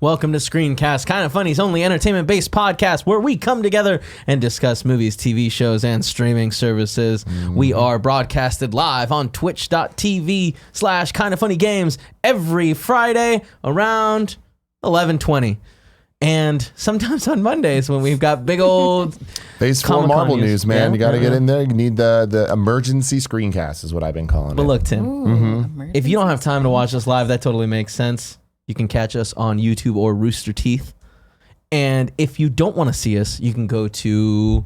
Welcome to Screencast, Kind of Funny's only entertainment-based podcast where we come together and discuss movies, TV shows, and streaming services. We are broadcasted live on twitch.tv/kindoffunnygames every Friday around 11:20. And sometimes on Mondays when we've got big old Phase 4 Marvel news, man. You got to get in there. You need the emergency screencast is what I've been calling it. But look, Tim, if you don't have time to watch us live, that totally makes sense. You can catch us on YouTube or Rooster Teeth. And if you don't want to see us, you can go to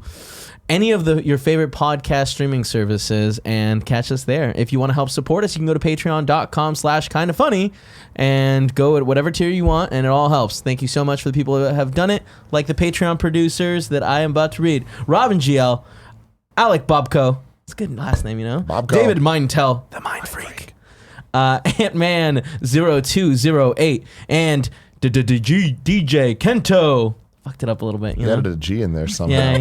any of your favorite podcast streaming services and catch us there. If you want to help support us, you can go to patreon.com/kindoffunny and go at whatever tier you want, and it all helps. Thank you so much for the people that have done it, like the Patreon producers that I am about to read. Robin GL, Alec Bobko, it's a good last name, you know? Bobko. David Mindtell, the Mind Freak. Ant-Man 0208 and DJ Kento. Fucked it up a little bit, you know? Added a G in there somehow.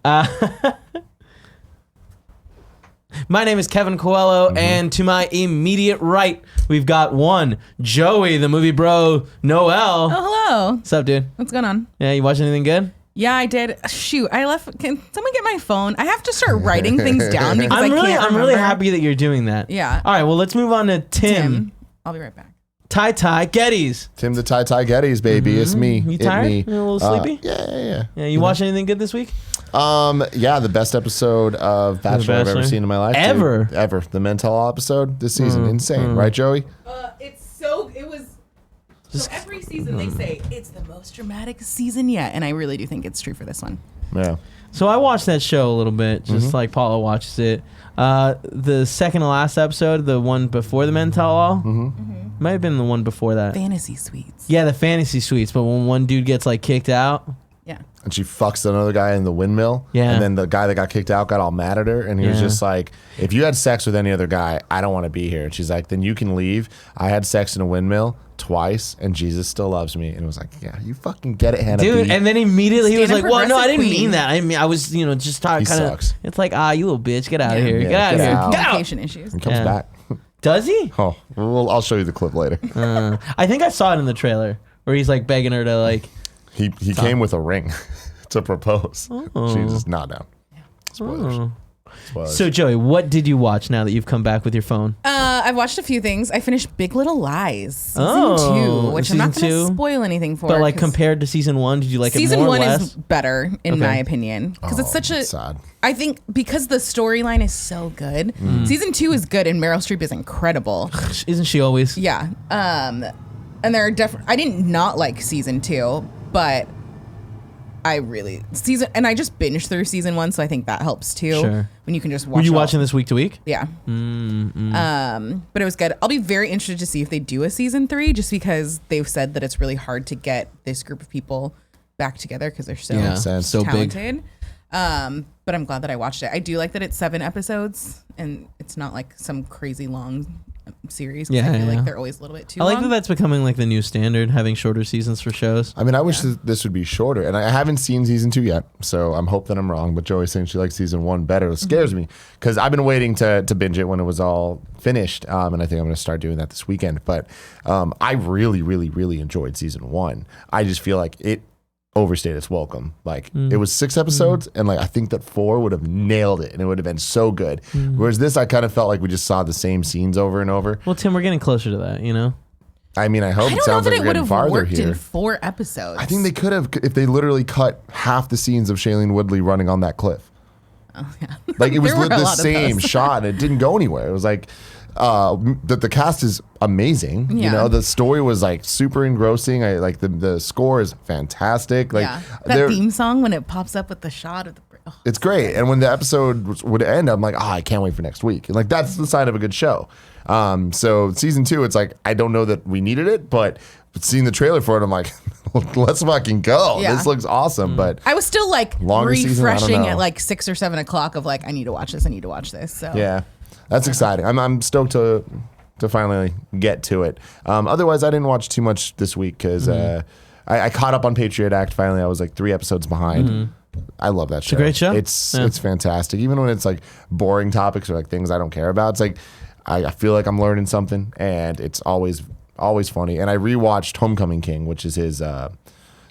Yeah. My name is Kevin Coelho, and to my immediate right, we've got one, Joey, the movie bro, Noel. Oh, hello. What's up, dude? What's going on? Yeah, you watch anything good? Yeah, I did. Shoot, I left. Can someone get my phone? I have to start writing things down because I can't remember. I'm really happy that you're doing that. Yeah. All right, well, let's move on to Tim. I'll be right back. Ty Gettys. Tim the Ty Gettys, baby. It's me. You tired? Me. You a little sleepy? Yeah. Yeah, you watch anything good this week? Yeah, the best episode of Bachelor I've ever seen in my life. Ever. The Mental episode this season. Insane, right, Joey? So every season they say it's the most dramatic season yet, and I really do think it's true for this one. Yeah. So I watched that show a little bit, just like Paula watches it. The second to last episode, the one before the Men Tell All, might have been the one before that. Fantasy suites. Yeah, the fantasy suites. But when one dude gets like kicked out, Yeah. And she fucks another guy in the windmill. Yeah. And then the guy that got kicked out got all mad at her. And he was just like, if you had sex with any other guy, I don't want to be here. And she's like, then you can leave. I had sex in a windmill twice, and Jesus still loves me. And it was like, yeah, you fucking get it, Hannah dude. B. And then immediately he was like, well, no, I didn't Queen. mean that. I was, just talking kind of. sucks. It's like, you little bitch, get out of here. Yeah, Get out of get here. out. Get out. Communication issues. He comes back. Does he? Oh, well, I'll show you the clip later. I think I saw it in the trailer where he's like begging her to like. He came with a ring to propose. She's just not down. Spoilers. Spoilers. So Joey, what did you watch now that you've come back with your phone? I've watched a few things. I finished Big Little Lies season 2, which I'm not season going to 2? spoil anything for. But like compared to season 1, did you like it more or season 1 less? is better in my opinion because it's such a. sad. I think because the storyline is so good. Season 2 is good and Meryl Streep is incredible. Isn't she always? Yeah. And there are I didn't not like season 2, but I just binged through season 1, so I think that helps too. Sure. When you can just watch. Were you it all. watching this week to week? Yeah. But it was good. I'll be very interested to see if they do a season 3, just because they've said that it's really hard to get this group of people back together because they're so talented. But I'm glad that I watched it. I do like that it's 7 episodes and it's not like some crazy long series. I feel like they're always a little bit too long. I like that that's becoming like the new standard, having shorter seasons for shows. I mean, I wish this would be shorter, and I haven't seen season 2 yet, so I'm hoping that I'm wrong. But Joey's saying she likes season 1 better. It scares me because I've been waiting to binge it when it was all finished, and I think I'm going to start doing that this weekend. But I really, really, really enjoyed season 1. I just feel like it overstayed its welcome. Like it was 6 episodes, and like I think that 4 would have nailed it, and it would have been so good. Whereas this, I kind of felt like we just saw the same scenes over and over. Well, Tim, we're getting closer to that, you know? I mean, I hope I it don't sounds know that like it we're would getting have farther worked here. in 4 episodes. I think they could have if they literally cut half the scenes of Shailene Woodley running on that cliff. Oh yeah. Like it was There were a the lot of same those. shot, and it didn't go anywhere. It was like the cast is amazing. Yeah. You know, the story was like super engrossing. I like the score is fantastic. Like that theme song when it pops up with the shot of the. Oh, it's great. And when the episode would end, I'm like, I can't wait for next week. And like that's the sign of a good show. So season 2, it's like I don't know that we needed it, but seeing the trailer for it, I'm like, let's fucking go. Yeah. This looks awesome. But I was still like Longer season, I don't refreshing know. at like 6 or 7 o'clock of like I need to watch this. So yeah, that's exciting. I'm stoked to finally get to it. Otherwise, I didn't watch too much this week because I caught up on Patriot Act. Finally, I was like 3 episodes behind. I love that show. It's a great show. It's fantastic. Even when it's like boring topics or like things I don't care about, it's like I feel like I'm learning something, and it's always always funny. And I rewatched Homecoming King, which is his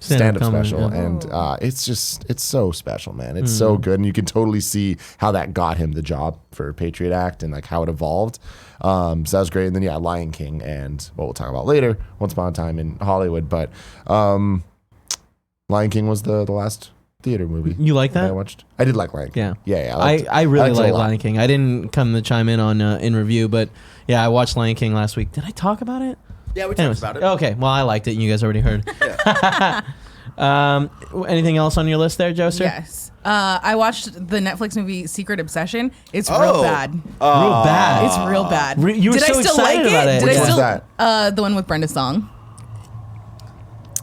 stand-up special, and it's so special, man. It's so good, and you can totally see how that got him the job for Patriot Act and like how it evolved. So that was great. And then Lion King, and what we'll talk about later, Once Upon a Time in Hollywood. But Lion King was the last theater movie. You like that? I watched. I did like Lion King. Yeah. I really like Lion King. I didn't come to chime in on in review, but I watched Lion King last week. Did I talk about it? Yeah, we talked about it. Okay, well, I liked it. You guys already heard. Anything else on your list there, Joester? Yes. I watched the Netflix movie Secret Obsession. It's real bad. Real bad. It's real bad. You were Did so I still excited like about it. Did Which I one's still, that? the one with Brenda Song.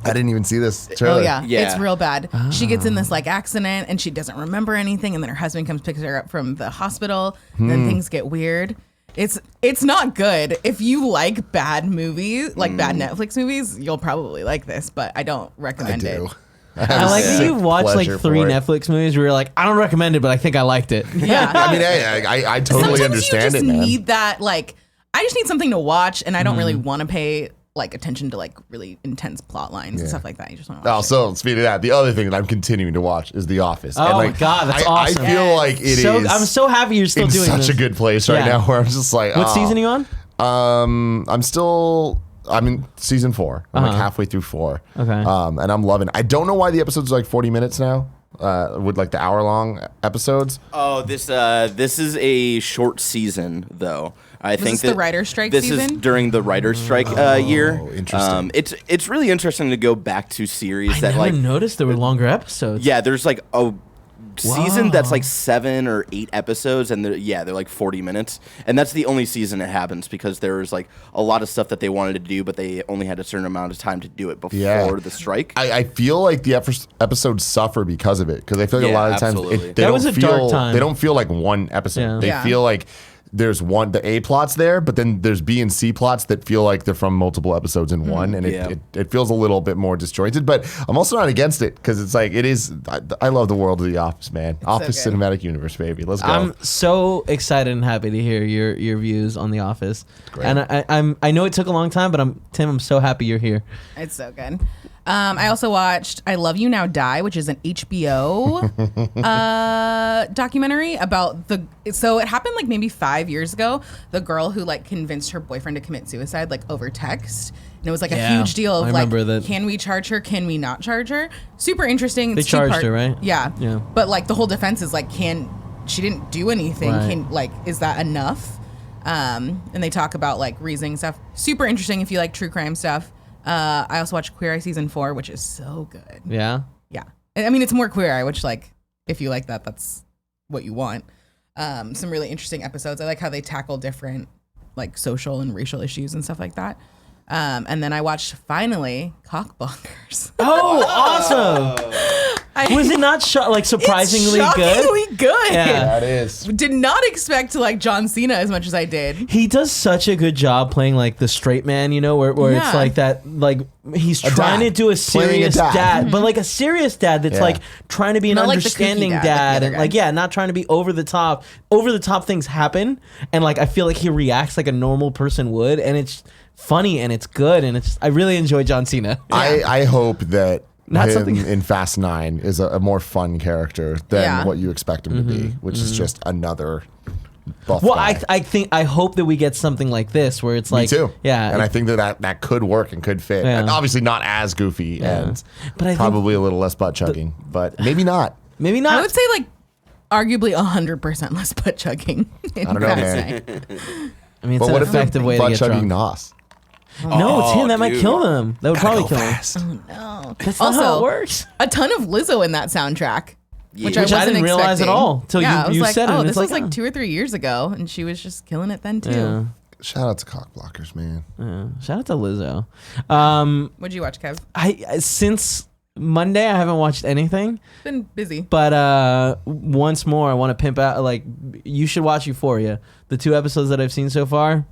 I didn't even see this trailer. Oh yeah, Yeah. it's real bad. She gets in this like accident and she doesn't remember anything, and then her husband comes picks her up from the hospital. And then things get weird. It's not good. If you like bad movies, like bad Netflix movies, you'll probably like this, but I don't recommend it. I like that you watched like 3 Netflix movies where you're like, I don't recommend it, but I think I liked it. Yeah. I mean, I totally understand you just it, man. need that, like, I just need something to watch, and I don't really want to pay like attention to like really intense plot lines and stuff like that. You just want to watch it. So speaking of that, the other thing that I'm continuing to watch is The Office. Oh and my God, that's awesome. I feel like it is. I'm so happy you're still in doing such this. a good place right now where I'm just like, What season are you on? I'm in season 4. I'm like halfway through 4. Okay. And I'm loving it. I don't know why the episodes are like 40 minutes now. With like the hour-long episodes. Oh, this is a short season though. I think this the writer's strike this season? is during the writer's strike year. Interesting. It's really interesting to go back to series that I noticed there were longer episodes. Yeah, there's like a season that's like 7 or 8 episodes, and they're like 40 minutes, and that's the only season it happens because there was like a lot of stuff that they wanted to do, but they only had a certain amount of time to do it before the strike. I feel like the episodes suffer because of it, because I feel like a lot of times dark time. They don't feel like one episode. They feel like there's the A plots there, but then there's B and C plots that feel like they're from multiple episodes in one, and it feels a little bit more disjointed. But I'm also not against it, because it's like, it is. I love the world of The Office, man. Office Cinematic Universe, baby. Let's go. I'm so excited and happy to hear your views on The Office. Great. And I know it took a long time, but Tim, I'm so happy you're here. It's so good. I also watched I Love You Now Die, which is an HBO documentary about so it happened like maybe 5 years ago. The girl who like convinced her boyfriend to commit suicide like over text. And it was like a huge deal of like, can we charge her? Can we not charge her? Super interesting. They charged her, right? Yeah. But like the whole defense is like, she didn't do anything. Right. Is that enough? And they talk about like reasoning stuff. Super interesting if you like true crime stuff. I also watched Queer Eye season 4, which is so good. Yeah. Yeah. I mean, it's more Queer Eye, which like, if you like that, that's what you want. Some really interesting episodes. I like how they tackle different like social and racial issues and stuff like that. And then I watched finally Cockblockers. Oh, awesome. Was it not surprisingly it's shockingly good? Yeah, that is. Did not expect to like John Cena as much as I did. He does such a good job playing like the straight man, you know, where it's like that, like he's trying to do a serious dad, but like a serious dad that's like trying to be an understanding like dad, and like not trying to be over the top. Over the top things happen, and like I feel like he reacts like a normal person would, and it's funny and it's good, and I really enjoy John Cena. I hope that him in Fast 9 is a more fun character than what you expect him to be, which is just another buff guy. I hope that we get something like this where it's like, me too. Yeah, and I think that could work and could fit. And obviously not as goofy and probably a little less butt chugging, but maybe not. Maybe not. I would say like arguably 100% less butt chugging. I don't know, man. I mean, it's an effective way to get drunk. Nos? No, it's him. That might kill them. That would probably kill him. Oh no! That's not how it works. A ton of Lizzo in that soundtrack, which I didn't realize at all till you like, said it. Oh, this was like 2 or 3 years ago, and she was just killing it then too. Yeah. Shout out to Cockblockers, man. Yeah. Shout out to Lizzo. What'd you watch, Kev? Since Monday, I haven't watched anything. Been busy. But once more, I want to pimp out. Like, you should watch Euphoria. The 2 episodes that I've seen so far.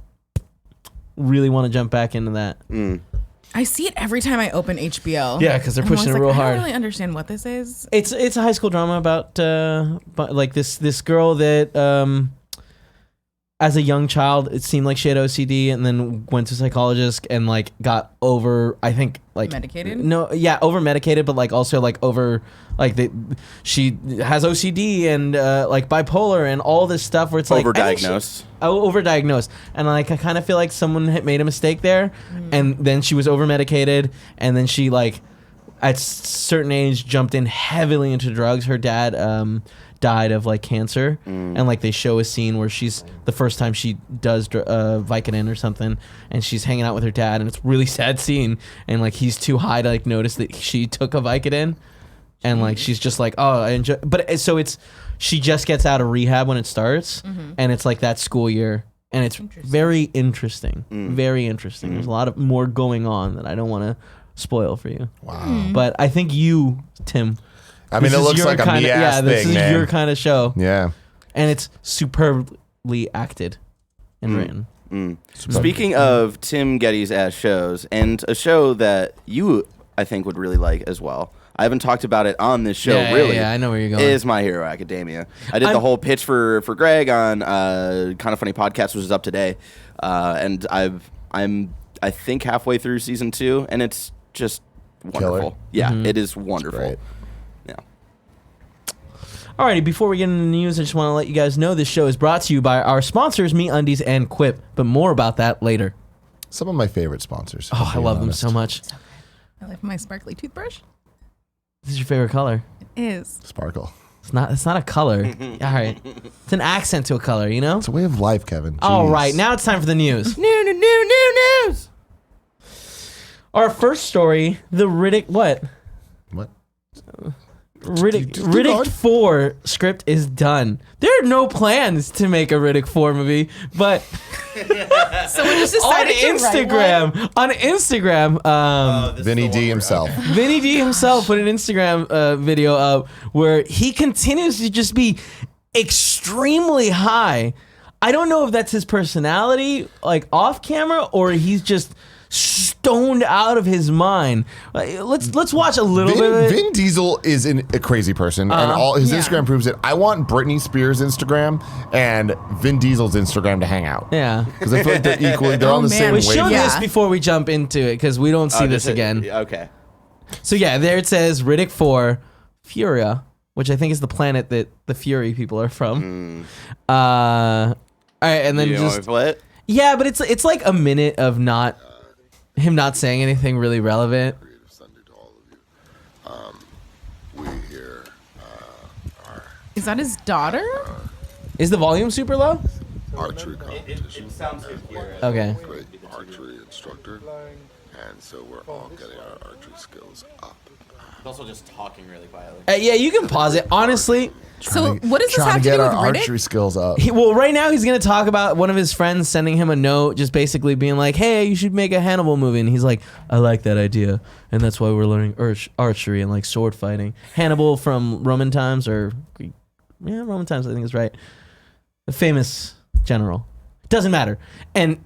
Really want to jump back into that. I see it every time I open HBO. Yeah, because they're pushing it real hard. I don't really understand what this is. It's a high school drama about like this girl that as a young child, it seemed like she had OCD, and then went to a psychologist and like got over, I think, like medicated. No, yeah, over medicated, but like also like over, like she has OCD and like bipolar and all this stuff where it's like overdiagnosed. Overdiagnosed, and like I kind of feel like someone had made a mistake there, and then she was over medicated, and then she like at certain age jumped in heavily into drugs. Her dad died of like cancer, and like they show a scene where she's the first time she does Vicodin or something, and she's hanging out with her dad, and it's a really sad scene, and like he's too high to like notice that she took a Vicodin, and like she's just like, oh, I enjoy, but so it's she just gets out of rehab when it starts, and it's like that school year, and it's very interesting, very interesting. There's a lot of more going on that I don't want to spoil for you. Wow. But I think you, Tim, I mean, it looks like a me-ass thing, this is man. your kind of show. Yeah. And it's superbly acted and written. Speaking of Tim Gettys ass shows, and a show that you, I think, would really like as well. I haven't talked about it on this show, really. Yeah, I know where you're going. Is My Hero Academia. I did the whole pitch for Greg on Kind of Funny Podcast, which is up today. And I'm I think halfway through season 2, and it's just wonderful. Killer. Yeah, it is wonderful. Great. Yeah. Alrighty, before we get into the news, I just want to let you guys know this show is brought to you by our sponsors, MeUndies and Quip, but more about that later. Some of my favorite sponsors. Oh, I love them so much. I like my sparkly toothbrush. This is your favorite color. It is. Sparkle. It's not a color. All right. It's an accent to a color, you know? It's a way of life, Kevin. All Jeez. right, now it's time for the news. New news. Our first story, the Riddick, what? What? Riddick 4 script is done. There are no plans to make a Riddick 4 movie, but Someone just decided on Instagram, Vinny D himself. Vinny D himself put an Instagram video up where he continues to just be extremely high. I don't know if that's his personality, like off camera, or he's just stoned out of his mind. Let's watch a little bit of it. Vin Diesel is a crazy person, and all his Instagram proves it. I want Britney Spears' Instagram and Vin Diesel's Instagram to hang out. Yeah. Because I feel like they're equally, they're on the same We wavelength. show this before we jump into it, because we don't see this again. Okay. So yeah, there it says Riddick 4, Furia, which I think is the planet that the Fury people are from. All right, and then yeah, but it's like a minute of him not saying anything really relevant. Is that his daughter? Is the volume super low? Archery competition. It sounds good here. Okay. Great archery instructor, and so we're all getting our archery skills up. He's also just talking really quietly. Yeah, you can pause it. Honestly, So what does this Trying have to to get do our with Riddick? archery skills up. right now he's going to talk about one of his friends sending him a note, just basically being like, hey, you should make a Hannibal movie. And he's like, I like that idea. And that's why we're learning archery and like sword fighting. Hannibal from Roman times, or Greek. Yeah, Roman times, I think is right. A famous general. Doesn't matter. And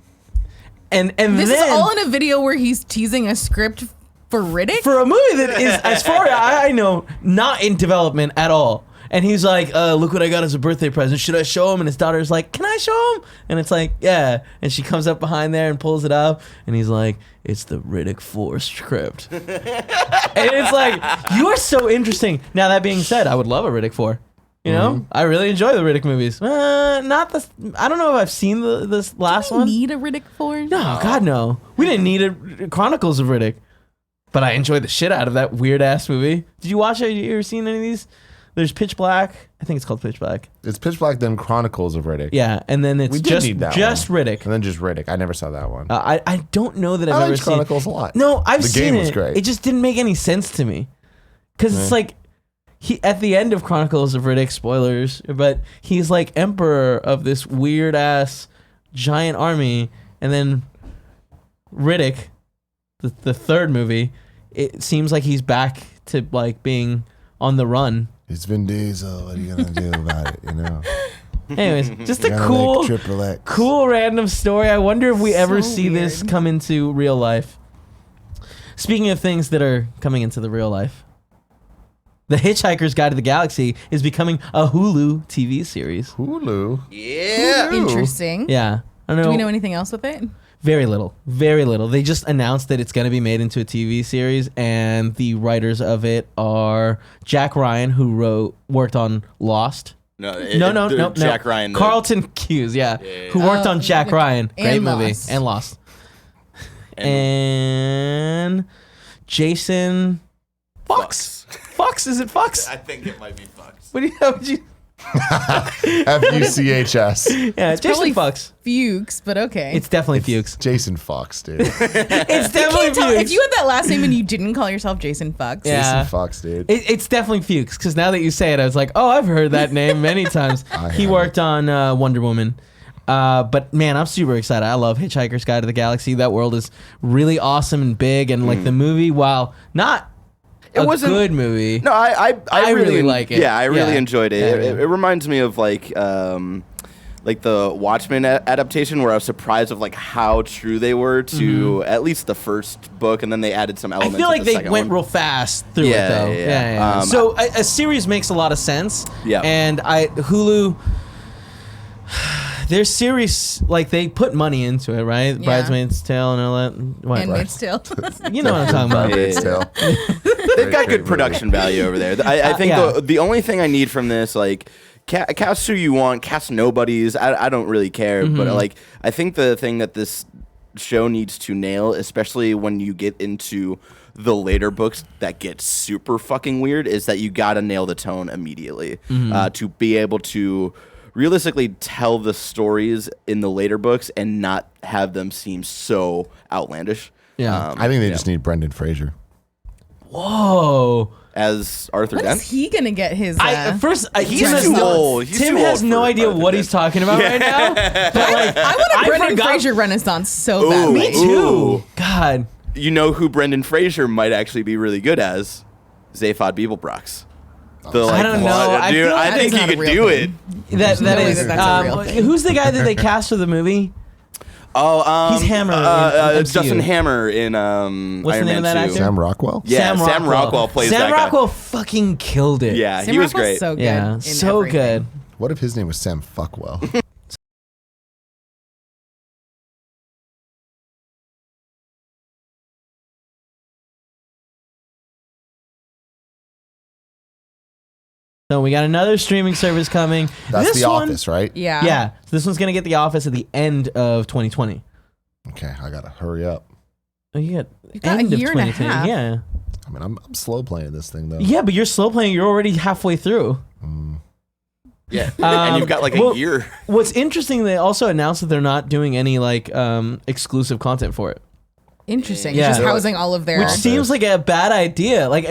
This then, is all in a video where he's teasing a script for Riddick? for a movie that is, as far as I know, not in development at all. And he's like, look what I got as a birthday present. Should I show him? And his daughter's like, can I show him? And it's like, yeah. And she comes up behind there and pulls it up. And he's like, it's the Riddick 4 script. And it's like, you are so interesting. Now, that being said, I would love a Riddick 4. You know? I really enjoy the Riddick movies. Not the... I don't know if I've seen this last one. Need a Riddick 4? No, God, no. We didn't need a Chronicles of Riddick. But I enjoyed the shit out of that weird-ass movie. Did you watch it? You ever seen any of these? There's Pitch Black. I think it's called Pitch Black. It's Pitch Black, then Chronicles of Riddick. Yeah, and then it's We did just need that Riddick. And then just Riddick. I never saw that one. I don't know that I've I ever liked seen Chronicles a lot. No, I've The seen game it. was great. It just didn't make any sense to me. Because it's like, he at the end of Chronicles of Riddick, spoilers, but he's like emperor of this weird ass giant army, and then Riddick, the third movie, it seems like he's back to like being on the run. It's Vin Diesel. What are you gonna do about it? You know. Anyways, just a Gotta cool, make Triple X. cool random story. I wonder if we ever So see this weird. come into real life. Speaking of things that are coming into the real life, The Hitchhiker's Guide to the Galaxy is becoming a Hulu TV series. Hulu. Yeah. Interesting. Yeah. I don't know. Do we know anything else with it? Very little. Very little. They just announced that it's going to be made into a TV series, and the writers of it are Jack Ryan, who worked on Lost. No. Jack Ryan. Carlton Cuse, who worked on Jack Ryan. Great movie. Lost. And Lost. And Jason Fox. Fox? Is it Fox? I think it might be Fox. What do you have? Fuchs. Yeah, Jason Fox. Fuchs, but okay. It's definitely Fuchs. Jason Fox, dude. It's definitely Fuchs. If you had that last name and you didn't call yourself Jason Fox. Yeah. Jason Fox, dude. It's definitely Fuchs, because now that you say it, I was like, oh, I've heard that name many times. He worked on Wonder Woman. But man, I'm super excited. I love Hitchhiker's Guide to the Galaxy. That world is really awesome and big, and like the movie, while not a good movie. No, I really like it. Yeah, I really enjoyed it. It reminds me of like the Watchmen adaptation, where I was surprised of like how true they were to at least the first book, and then they added some elements. I feel like the they went real fast through it though. Yeah. So a series makes a lot of sense. Yeah. And Hulu. Their series, like, they put money into it, right? Yeah. Bridesmaid's Tale and all that. Handmaid's Tale. You know what I'm talking about. Handmaid's Tale. They've got good production value over there. I think the only thing I need from this, like, cast who you want, cast nobodies. I don't really care, but like, I think the thing that this show needs to nail, especially when you get into the later books that get super fucking weird, is that you gotta nail the tone immediately to be able to realistically tell the stories in the later books and not have them seem so outlandish. Yeah. I think they just need Brendan Fraser. Whoa. As Arthur When Dent. is he gonna get his? He's too old. Tim has no idea what he's talking about right now. But like, I want a Brendan Fraser renaissance so badly. Me too. God. You know who Brendan Fraser might actually be really good as? Zaphod Beeblebrox. I don't know. I think he could do it. That's a real thing. Who's the guy that they cast for the movie? Oh, he's Hammer. Justin Hammer in What's Iron the name Man of that 2. actor? Sam Rockwell? Yeah, Sam Rockwell plays that guy. Sam Rockwell fucking killed it. Yeah, Sam he was Rockwell's great. So good. Yeah, in so everything. good. What if his name was Sam Fuckwell? So we got another streaming service coming. That's This The one- Office, right? Yeah. Yeah, so this one's gonna get The Office at the end of 2020. Okay, I gotta hurry up. Oh, you got got end a year of and a 2020. half. Yeah, I mean, I'm slow playing this thing, though. yeah, but you're slow playing. You're already halfway through. Yeah, and you've got like a year. What's interesting, they also announced that they're not doing any like exclusive content for it, Interesting. Yeah. Just housing all of their. which seems like a bad idea. Like,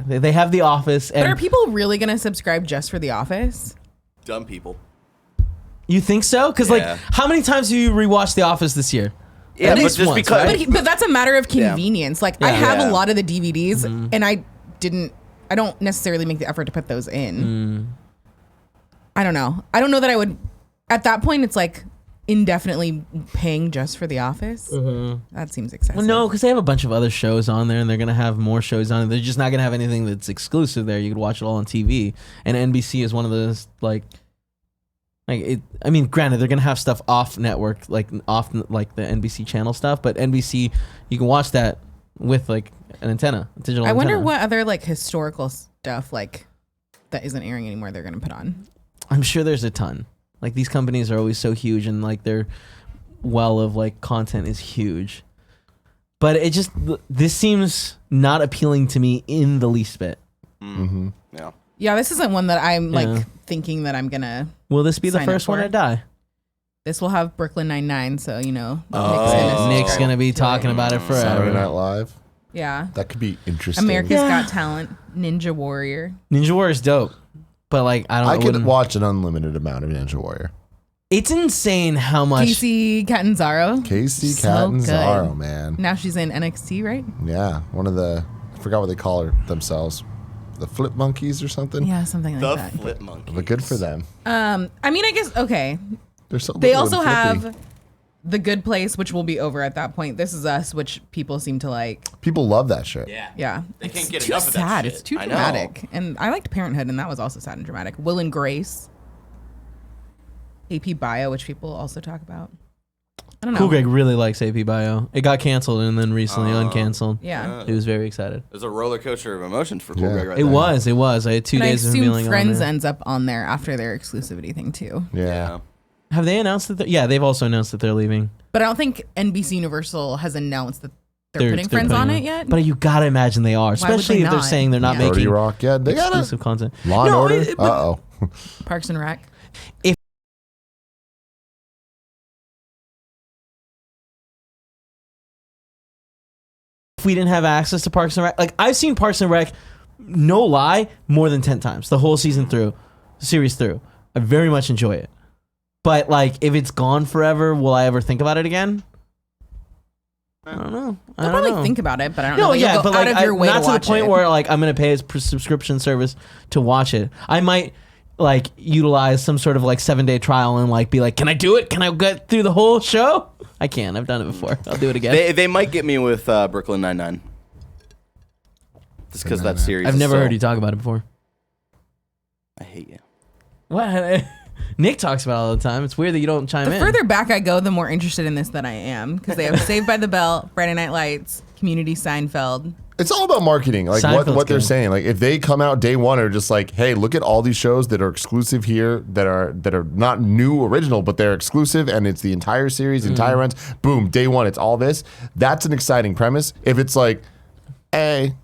they have The Office, But are and people really gonna subscribe just for The Office? Dumb people. you think so? Because Yeah. like, how many times have you rewatched The Office this year? Yeah, At but least just once, because- right? But that's a matter of convenience. Like I have Yeah. a lot of the DVDs, and I don't necessarily make the effort to put those in. I don't know. I don't know that I would. At that point, it's like indefinitely paying just for The Office. That seems excessive. Well, no, because they have a bunch of other shows on there, and they're gonna have more shows on it. They're just not gonna have anything that's exclusive there. You could watch it all on TV, and NBC is one of those like it. I mean, granted, they're gonna have stuff off network, like off like the NBC channel stuff, but NBC, you can watch that with like an antenna, a digital. I wonder antenna. what other like historical stuff like that isn't airing anymore they're gonna put on. I'm sure there's a ton. Like, these companies are always so huge, and like their well of like content is huge. But it just, this seems not appealing to me in the least bit. Yeah. Yeah, this isn't one that I'm Yeah. like thinking that I'm gonna. Will this be the Sign up first one for to it. die? This will have Brooklyn Nine-Nine, so you know. Nick's gonna be talking about it Saturday forever. Night Live. Yeah. That could be interesting. America's Yeah. Got Talent, Ninja Warrior. Ninja Warrior is dope, but like I could wouldn't- watch an unlimited amount of Ninja Warrior. It's insane how much. Casey Catanzaro. Casey So Catanzaro, good. man. Now she's in NXT, right? Yeah, one of the, I forgot what they call themselves. The Flip Monkeys or something? Yeah, something like The that. Flip Monkey. But good for them. I mean, I guess okay. They're so They little also and flippy. have The Good Place, which will be over at that point. This Is Us, which people seem to like. People love that shit. Yeah. They can't get too enough of that sad. shit. It's too dramatic. And I liked Parenthood, and that was also sad and dramatic. Will and Grace. AP Bio, which people also talk about. I don't know. Cool Greg really likes AP Bio. It got canceled and then recently uncanceled. Yeah. He was very excited. It was a roller coaster of emotions for Cool Greg right It there. was. I had 2 days of feeling on Friends there. ends up on there after their exclusivity thing, too. Yeah. Have they announced that? Yeah, they've also announced that they're leaving. But I don't think NBCUniversal has announced that they're putting Friends on it yet. But you gotta imagine they are, especially they if they're not? saying they're not Yeah. 30 making Rock. Yeah, they got exclusive content. Law and Order. Uh-oh. Parks and Rec. If we didn't have access to Parks and Rec, like I've seen Parks and Rec, no lie, more than 10 times the whole season through, series through. I very much enjoy it. But like, if it's gone forever, will I ever think about it again? I don't know. I'll probably think about it, but I don't know. No, that you'll yeah, go but out like, of your way not to the watch point it. where like I'm gonna pay a subscription service to watch it. I might like utilize some sort of like 7-day trial and like be like, can I do it? Can I get through the whole show? I can. I've done it before. I'll do it again. They might get me with Brooklyn Nine-Nine. Just because that series. I've never heard you talk about it before. I hate you. What? Nick talks about it all the time. It's weird that you don't chime The in. further back I go, the more interested in this that I am, because they have Saved by the Bell, Friday Night Lights, Community, Seinfeld. It's all about marketing, like Seinfeld's what they're good. saying. Like if they come out day one, are just like, hey, look at all these shows that are exclusive here, that are not new original, but they're exclusive, and it's the entire series, entire runs. Boom, day one, it's all this. That's an exciting premise. If it's like, hey,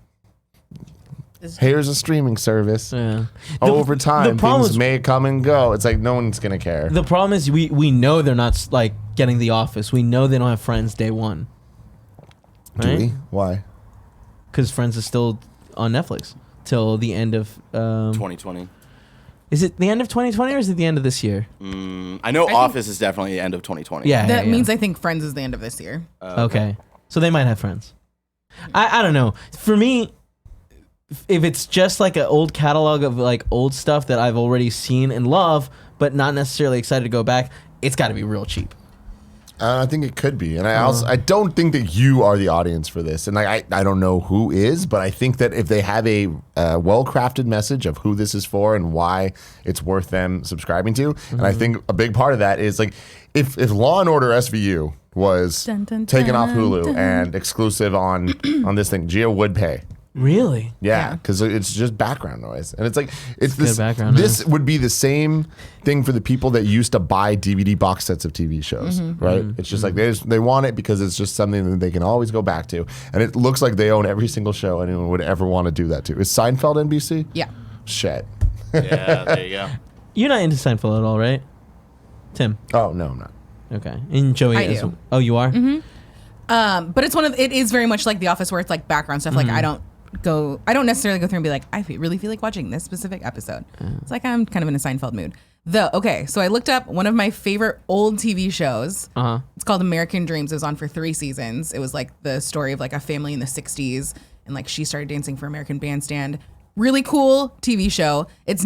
here's a streaming service. Yeah. Over time, problem things is- may come and go. It's like no one's gonna care. The problem is we know they're not like getting The Office. We know they don't have Friends day one. Do Right? we? Why? Because Friends is still on Netflix till the end of 2020. Is it the end of 2020 or is it the end of this year? I know Office is definitely the end of 2020. Yeah. That yeah. means I think Friends is the end of this year. Okay. So they might have Friends. I don't know. For me, if it's just like an old catalog of like old stuff that I've already seen and love, but not necessarily excited to go back, it's got to be real cheap. I think it could be, and I don't think that you are the audience for this, and like I don't know who is, but I think that if they have a well-crafted message of who this is for and why it's worth them subscribing to, and I think a big part of that is like if Law and Order SVU was taken off Hulu and exclusive on this thing, Gia would pay. Really? Yeah, because it's just background noise, and it's like it's good this. background This noise. would be the same thing for the people that used to buy DVD box sets of TV shows, right? It's just like they want it because it's just something that they can always go back to, and it looks like they own every single show anyone would ever want to do that to. Is Seinfeld NBC? Yeah. Shit. Yeah, there you go. You're not into Seinfeld at all, right? Tim. Oh no, I'm not. Okay. And Joey I is. do. Oh, you are? But it is very much like The Office, where it's like background stuff. Like I don't necessarily go through and be like, really feel like watching this specific episode. It's like I'm kind of in a Seinfeld mood. So I looked up one of my favorite old TV shows. Uh-huh. It's called American Dreams. It was on for 3 seasons. It was like the story of like a family in the 60s, and like she started dancing for American Bandstand. Really cool TV show. It's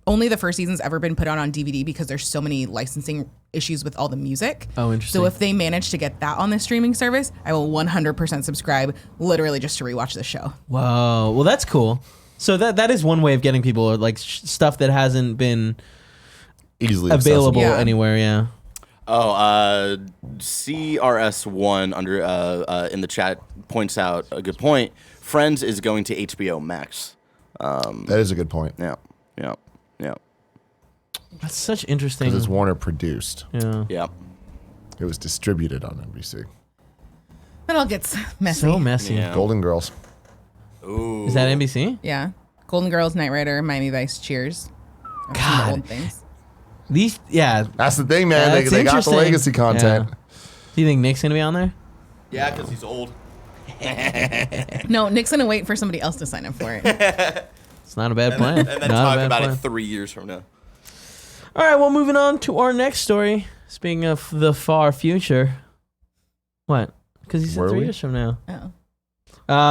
only the first season's ever been put on DVD because there's so many licensing issues with all the music. Oh, interesting. So if they manage to get that on the streaming service, I will 100% subscribe, literally just to rewatch the show. Whoa. Well, that's cool. So that is one way of getting people like stuff that hasn't been Easily available Yeah. anywhere. Yeah. Oh, CRS1 under in the chat points out a good point. Friends is going to HBO Max. That is a good point. Yeah. That's such interesting. Because it's Warner produced. Yeah. It was distributed on NBC. It all gets messy. So messy. Yeah. Golden Girls. Ooh. Is that NBC? Yeah. Golden Girls, Knight Rider, Miami Vice, Cheers. I've seen the God. old things. These, yeah. That's the thing, man. That's They got the interesting. legacy content. Yeah. Do you think Nick's gonna be on there? Yeah, because he's old. No, Nick's gonna wait for somebody else to sign up for it. It's not a bad plan. And then Not a talk bad about plan. it 3 years from now. All right, well, moving on to our next story. Speaking of the far future. What? Because he said Were 3 we? years from now. Oh.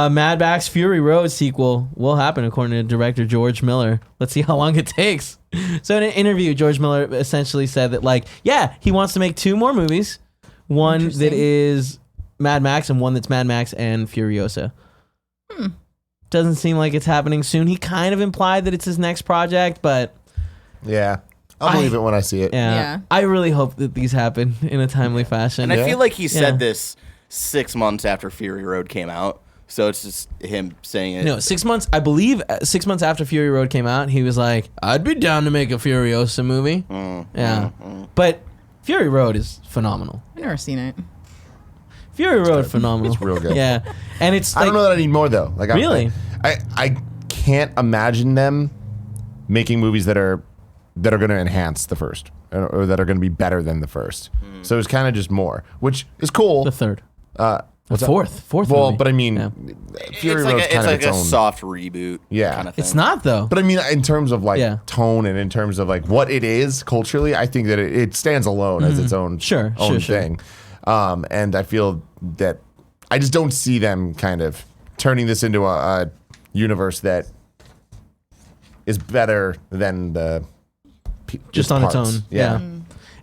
Mad Max Fury Road sequel will happen, according to director George Miller. Let's see how long it takes. So in an interview, George Miller essentially said that, like, yeah, he wants to make 2 more movies one that is Mad Max and one that's Mad Max and Furiosa. Doesn't seem like it's happening soon. He kind of implied that it's his next project, but yeah, I'll believe it when I see it. Yeah. I really hope that these happen in a timely fashion. And I feel like he said this 6 months after Fury Road came out. So it's just him saying it. No, 6 months, I believe 6 months after Fury Road came out, he was like, I'd be down to make a Furiosa movie. But Fury Road is phenomenal. I've never seen it. Fury Road, phenomenal. It's real good. Yeah. And it's I don't know that I need more, though. Like, really? I can't imagine them making movies that are going to enhance the first or that are going to be better than the first. So it's kind of just more, which is cool. The third. The fourth well, movie. but I mean, Fury Road's kind of its own soft reboot. Kind of thing. It's not though. But I mean, in terms of like tone and in terms of like what it is culturally, I think that it stands alone as its own thing. And I feel that I just don't see them kind of turning this into a universe that is better than the just on parts. its own. Yeah.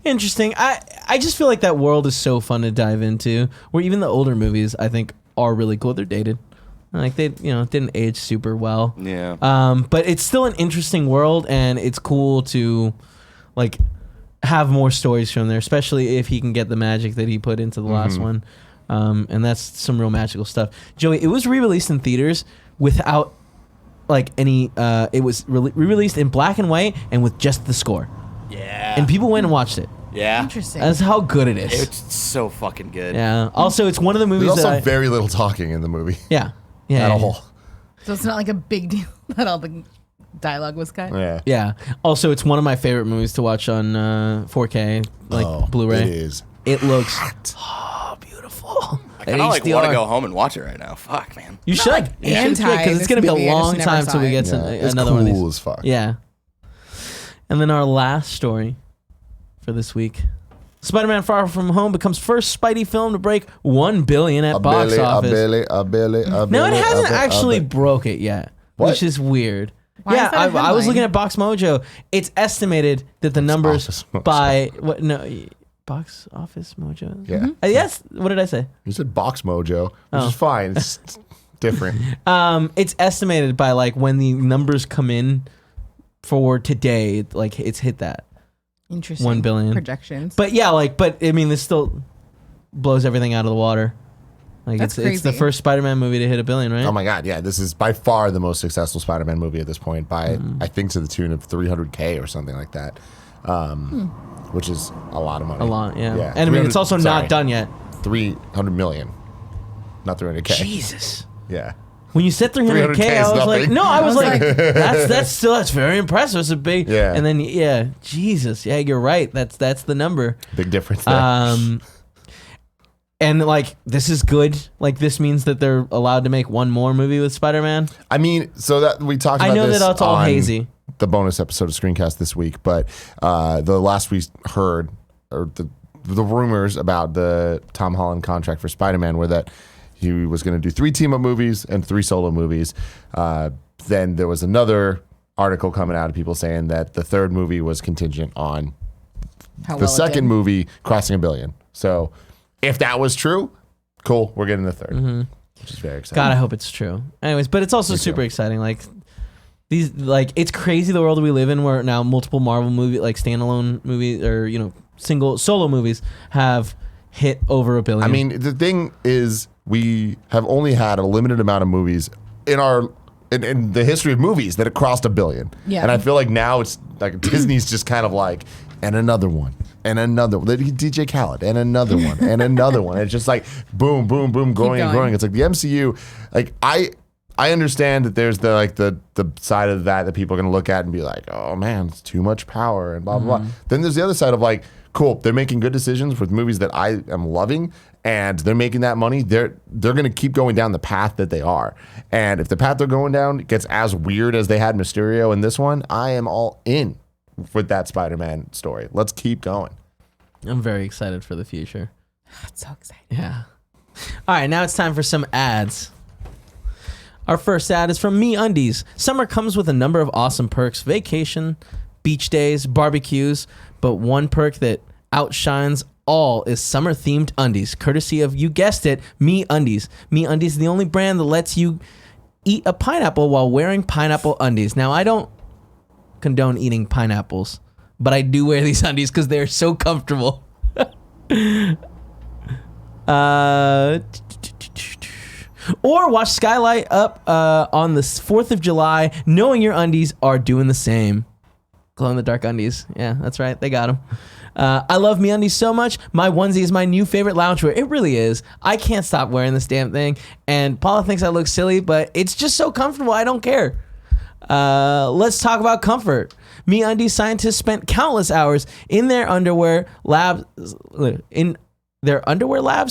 Interesting. I just feel like that world is so fun to dive into. Where even the older movies, I think, are really cool. They're dated, like they didn't age super well. Yeah. But it's still an interesting world, and it's cool to like have more stories from there, especially if he can get the magic that he put into the last one. And that's some real magical stuff. Joey, it was re-released in theaters without like any. It was re-released in black and white and with just the score. Yeah. And people went and watched it. Yeah. Interesting. That's how good it is. It's so fucking good. Yeah. Also, it's one of the movies There's also very little talking in the movie. Yeah. At all. So it's not like a big deal that all the dialogue was cut? Yeah. Yeah. Also, it's one of my favorite movies to watch on 4K, like Blu-ray. It is. It looks beautiful. I kind of like want to go home and watch it right now. Fuck, man. You should. Like, You should because it's going to be a long time till we get to It's another cool one of these. as fuck. Yeah. And then our last story for this week. Spider-Man Far From Home becomes first Spidey film to break $1 billion at box office. No, it hasn't actually broke it yet, which is weird. Why is that a I was headline? looking at Box Mojo. It's estimated that the numbers by Box Office Mojo. Yeah. Yes. What did I say? You said Box Mojo, which is fine. It's different. It's estimated by like when the numbers come in for today, like it's hit that. Interesting. 1 billion projections. But yeah, but I mean, this still blows everything out of the water. Like That's it's the first Spider-Man movie to hit $1 billion, right? Oh my God, yeah. This is by far the most successful Spider-Man movie at this point by, I think, to the tune of $300K or something like that, which is a lot of money. A lot, yeah. And I mean, it's also not done yet. 300 million, not 300K. Jesus. Yeah. When you said 300K, I was like, no, I was like, that's very impressive. It's a big, and then Jesus, yeah, you're right. That's the number. Big difference there. And like this is good. Like this means that they're allowed to make one more movie with Spider-Man. I mean, so that we talked about. I know this that it's all on hazy. The bonus episode of Screencast this week, but the last we heard, or the rumors about the Tom Holland contract for Spider-Man were that he was going to do 3 team-up movies and 3 solo movies. Then there was another article coming out of people saying that the third movie was contingent on the second movie crossing $1 billion. So if that was true, cool, we're getting the third, which is very exciting. God, I hope it's true. Anyways, but it's also super exciting. Like these, like it's crazy the world we live in, where now multiple Marvel movie, like standalone movies or single solo movies have hit over $1 billion. I mean, the thing is, we have only had a limited amount of movies in the history of movies that have crossed $1 billion. Yeah. And I feel like now it's like Disney's just kind of like, and another one, and another one. DJ Khaled, and another one, and another one. It's just like boom, boom, boom, growing and growing. It's like the MCU. Like I understand that there's the side of that people are gonna look at and be like, oh man, it's too much power and blah blah blah. Then there's the other side of like, cool, they're making good decisions with movies that I am loving, and they're making that money. They're gonna keep going down the path that they are. And if the path they're going down gets as weird as they had Mysterio in this one, I am all in with that Spider-Man story. Let's keep going. I'm very excited for the future. That's so exciting. Yeah. All right, now it's time for some ads. Our first ad is from MeUndies. Summer comes with a number of awesome perks: vacation, beach days, barbecues, but one perk that outshines all is summer-themed undies, courtesy of, you guessed it, MeUndies. MeUndies is the only brand that lets you eat a pineapple while wearing pineapple undies. Now, I don't condone eating pineapples, but I do wear these undies because they're so comfortable. Or watch Skylight Up on the 4th of July, knowing your undies are doing the same. Glow-in-the-dark undies. Yeah, that's right. They got them. I love MeUndies so much. My onesie is my new favorite loungewear. It really is. I can't stop wearing this damn thing. And Paula thinks I look silly, but it's just so comfortable. I don't care. Let's talk about comfort. MeUndies scientists spent countless hours in their underwear labs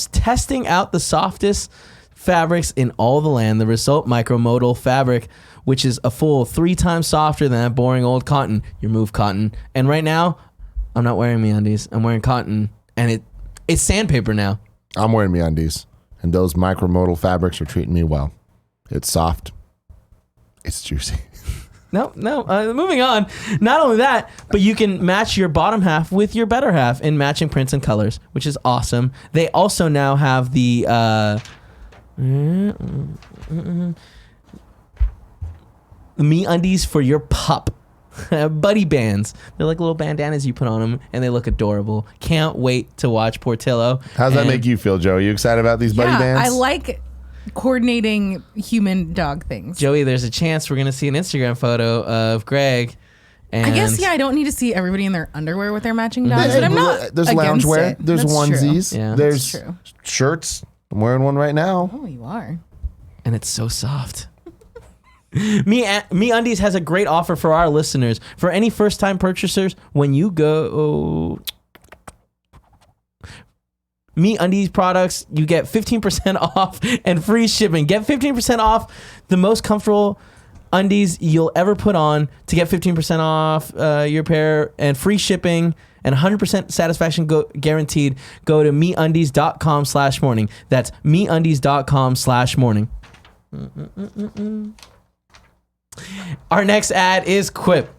testing out the softest fabrics in all the land. The result, micromodal fabric, which is a full 3 times softer than that boring old cotton. Your move, cotton. And right now, I'm not wearing MeUndies. I'm wearing cotton, and it's sandpaper now. I'm wearing MeUndies, and those micromodal fabrics are treating me well. It's soft. It's juicy. No. Moving on. Not only that, but you can match your bottom half with your better half in matching prints and colors, which is awesome. They also now have the MeUndies for your pup. Buddy bands. They're like little bandanas you put on them, and they look adorable. Can't wait to watch Portillo. How's that make you feel, Joe? Are you excited about these buddy bands? I like coordinating human dog things. Joey, there's a chance we're going to see an Instagram photo of Greg. And I guess, I don't need to see everybody in their underwear with their matching dogs, but I'm not There's against loungewear. it. There's That's onesies. true. Yeah. There's That's true. shirts. I'm wearing one right now. Oh, you are. And it's so soft. MeUndies has a great offer for our listeners. For any first-time purchasers, when you go MeUndies products, you get 15% off and free shipping. Get 15% off the most comfortable undies you'll ever put on. To get 15% off your pair and free shipping and 100% satisfaction guaranteed, go to MeUndies.com/morning. That's MeUndies.com/morning. Our next ad is Quip.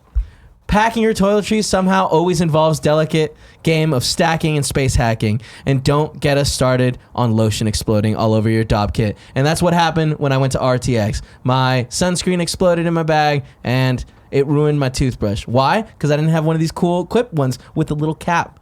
Packing your toiletries somehow always involves delicate game of stacking and space hacking. And don't get us started on lotion exploding all over your Dob kit. And that's what happened when I went to RTX. My sunscreen exploded in my bag and it ruined my toothbrush. Why? Because I didn't have one of these cool Quip ones with the little cap.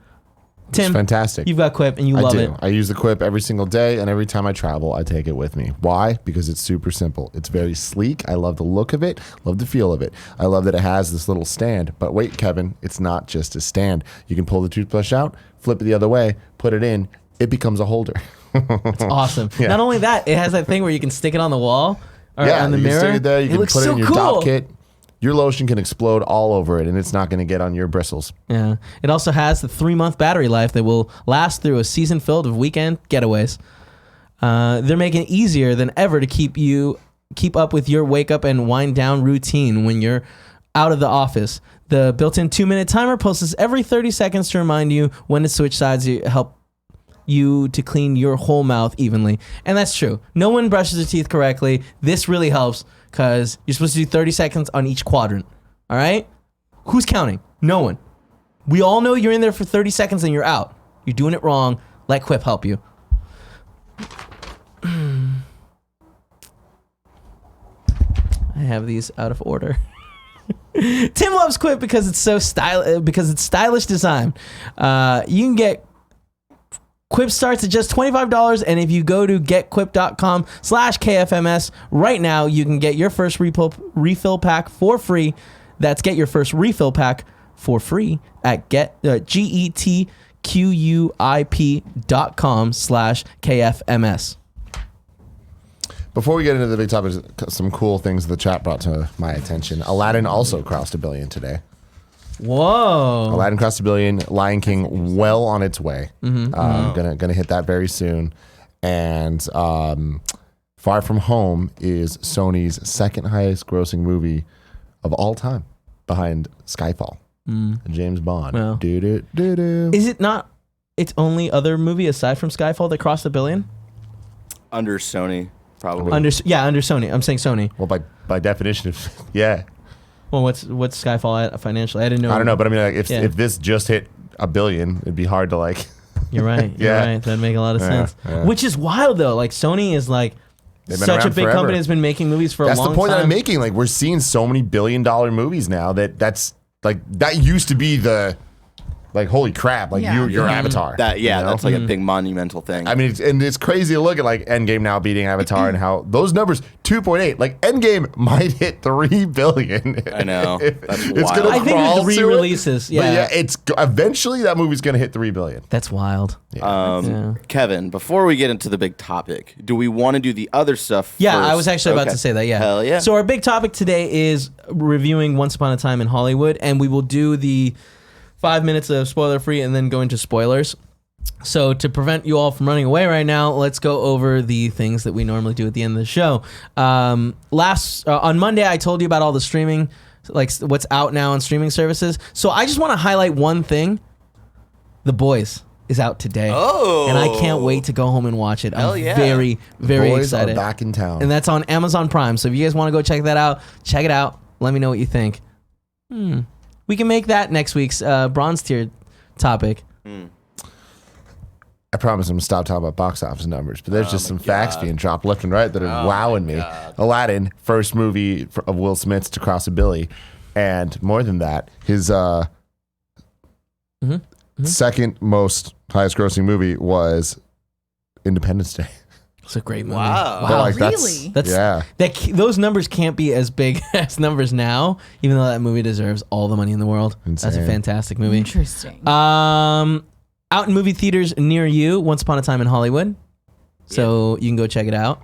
Tim, it's fantastic. You've got Quip and you love it. I use the Quip every single day, and every time I travel, I take it with me. Why? Because it's super simple. It's very sleek. I love the look of it, love the feel of it. I love that it has this little stand. But wait, Kevin, it's not just a stand. You can pull the toothbrush out, flip it the other way, put it in. It becomes a holder. It's awesome. Yeah. Not only that, it has that thing where you can stick it on the wall or on the mirror. You can stick it there. You can put it in your cool. Dob kit. Your lotion can explode all over it, and it's not going to get on your bristles. Yeah. It also has the 3-month battery life that will last through a season filled of weekend getaways. They're making it easier than ever to keep up with your wake up and wind down routine when you're out of the office. The built-in 2-minute timer pulses every 30 seconds to remind you when to switch sides to help you to clean your whole mouth evenly. And that's true. No one brushes their teeth correctly. This really helps because you're supposed to do 30 seconds on each quadrant. All right? Who's counting? No one. We all know you're in there for 30 seconds and you're out. You're doing it wrong. Let Quip help you. I have these out of order. Tim loves Quip because it's so stylish design. You can get Quip starts at just $25, and if you go to getquip.com/KFMS right now, you can get your first refill pack for free. That's get your first refill pack for free at getquip.com/KFMS. Before we get into the big topics, some cool things the chat brought to my attention. Aladdin also crossed $1 billion today. Whoa! Aladdin crossed $1 billion. Lion King well on its way. Gonna hit that very soon. And Far From Home is Sony's second highest grossing movie of all time, behind Skyfall, James Bond. Well. Do-do-do-do. Is it not its only other movie aside from Skyfall that crossed $1 billion? Under Sony, probably. Under Sony. I'm saying Sony. Well, by definition, yeah. Well, what's Skyfall at financially? I didn't know. I don't know, but I mean, like, if this just hit $1 billion, it'd be hard to You're right. You're right. That'd make a lot of sense. Yeah. Which is wild though. Like Sony is like such a big company that's been making movies for a long time. That's the point that I'm making. Like we're seeing so many billion-dollar movies now that's like that used to be the like holy crap, like your Avatar. That's like a big monumental thing. I mean, it's crazy to look at like Endgame now beating Avatar and how those numbers 2.8. Like Endgame might hit 3 billion. I know. That's it's wild. I think it's re-releases. Yeah, it's eventually that movie's gonna hit 3 billion. That's wild. Kevin, before we get into the big topic, do we want to do the other stuff? Yeah, first? I was actually about to say that. Yeah. Hell yeah. So our big topic today is reviewing Once Upon a Time in Hollywood, and we will do the 5 minutes of spoiler free and then go into spoilers. So to prevent you all from running away right now, let's go over the things that we normally do at the end of the show. On Monday, I told you about all the streaming, like what's out now on streaming services. So I just want to highlight one thing. The Boys is out today. Oh. And I can't wait to go home and watch it. I'm very, very Boys excited. Are back in town. And that's on Amazon Prime. So if you guys want to go check that out, check it out. Let me know what you think. We can make that next week's bronze tier topic. I promise I'm going to stop talking about box office numbers, but there's just some facts being dropped left and right that are wowing me. Aladdin, first movie of Will Smith's to cross $1 billion. And more than that, his second most highest grossing movie was Independence Day. It's a great movie. Wow. Like, really? Those numbers can't be as big as numbers now, even though that movie deserves all the money in the world. Insane. That's a fantastic movie. Interesting. Out in movie theaters near you, Once Upon a Time in Hollywood. So you can go check it out.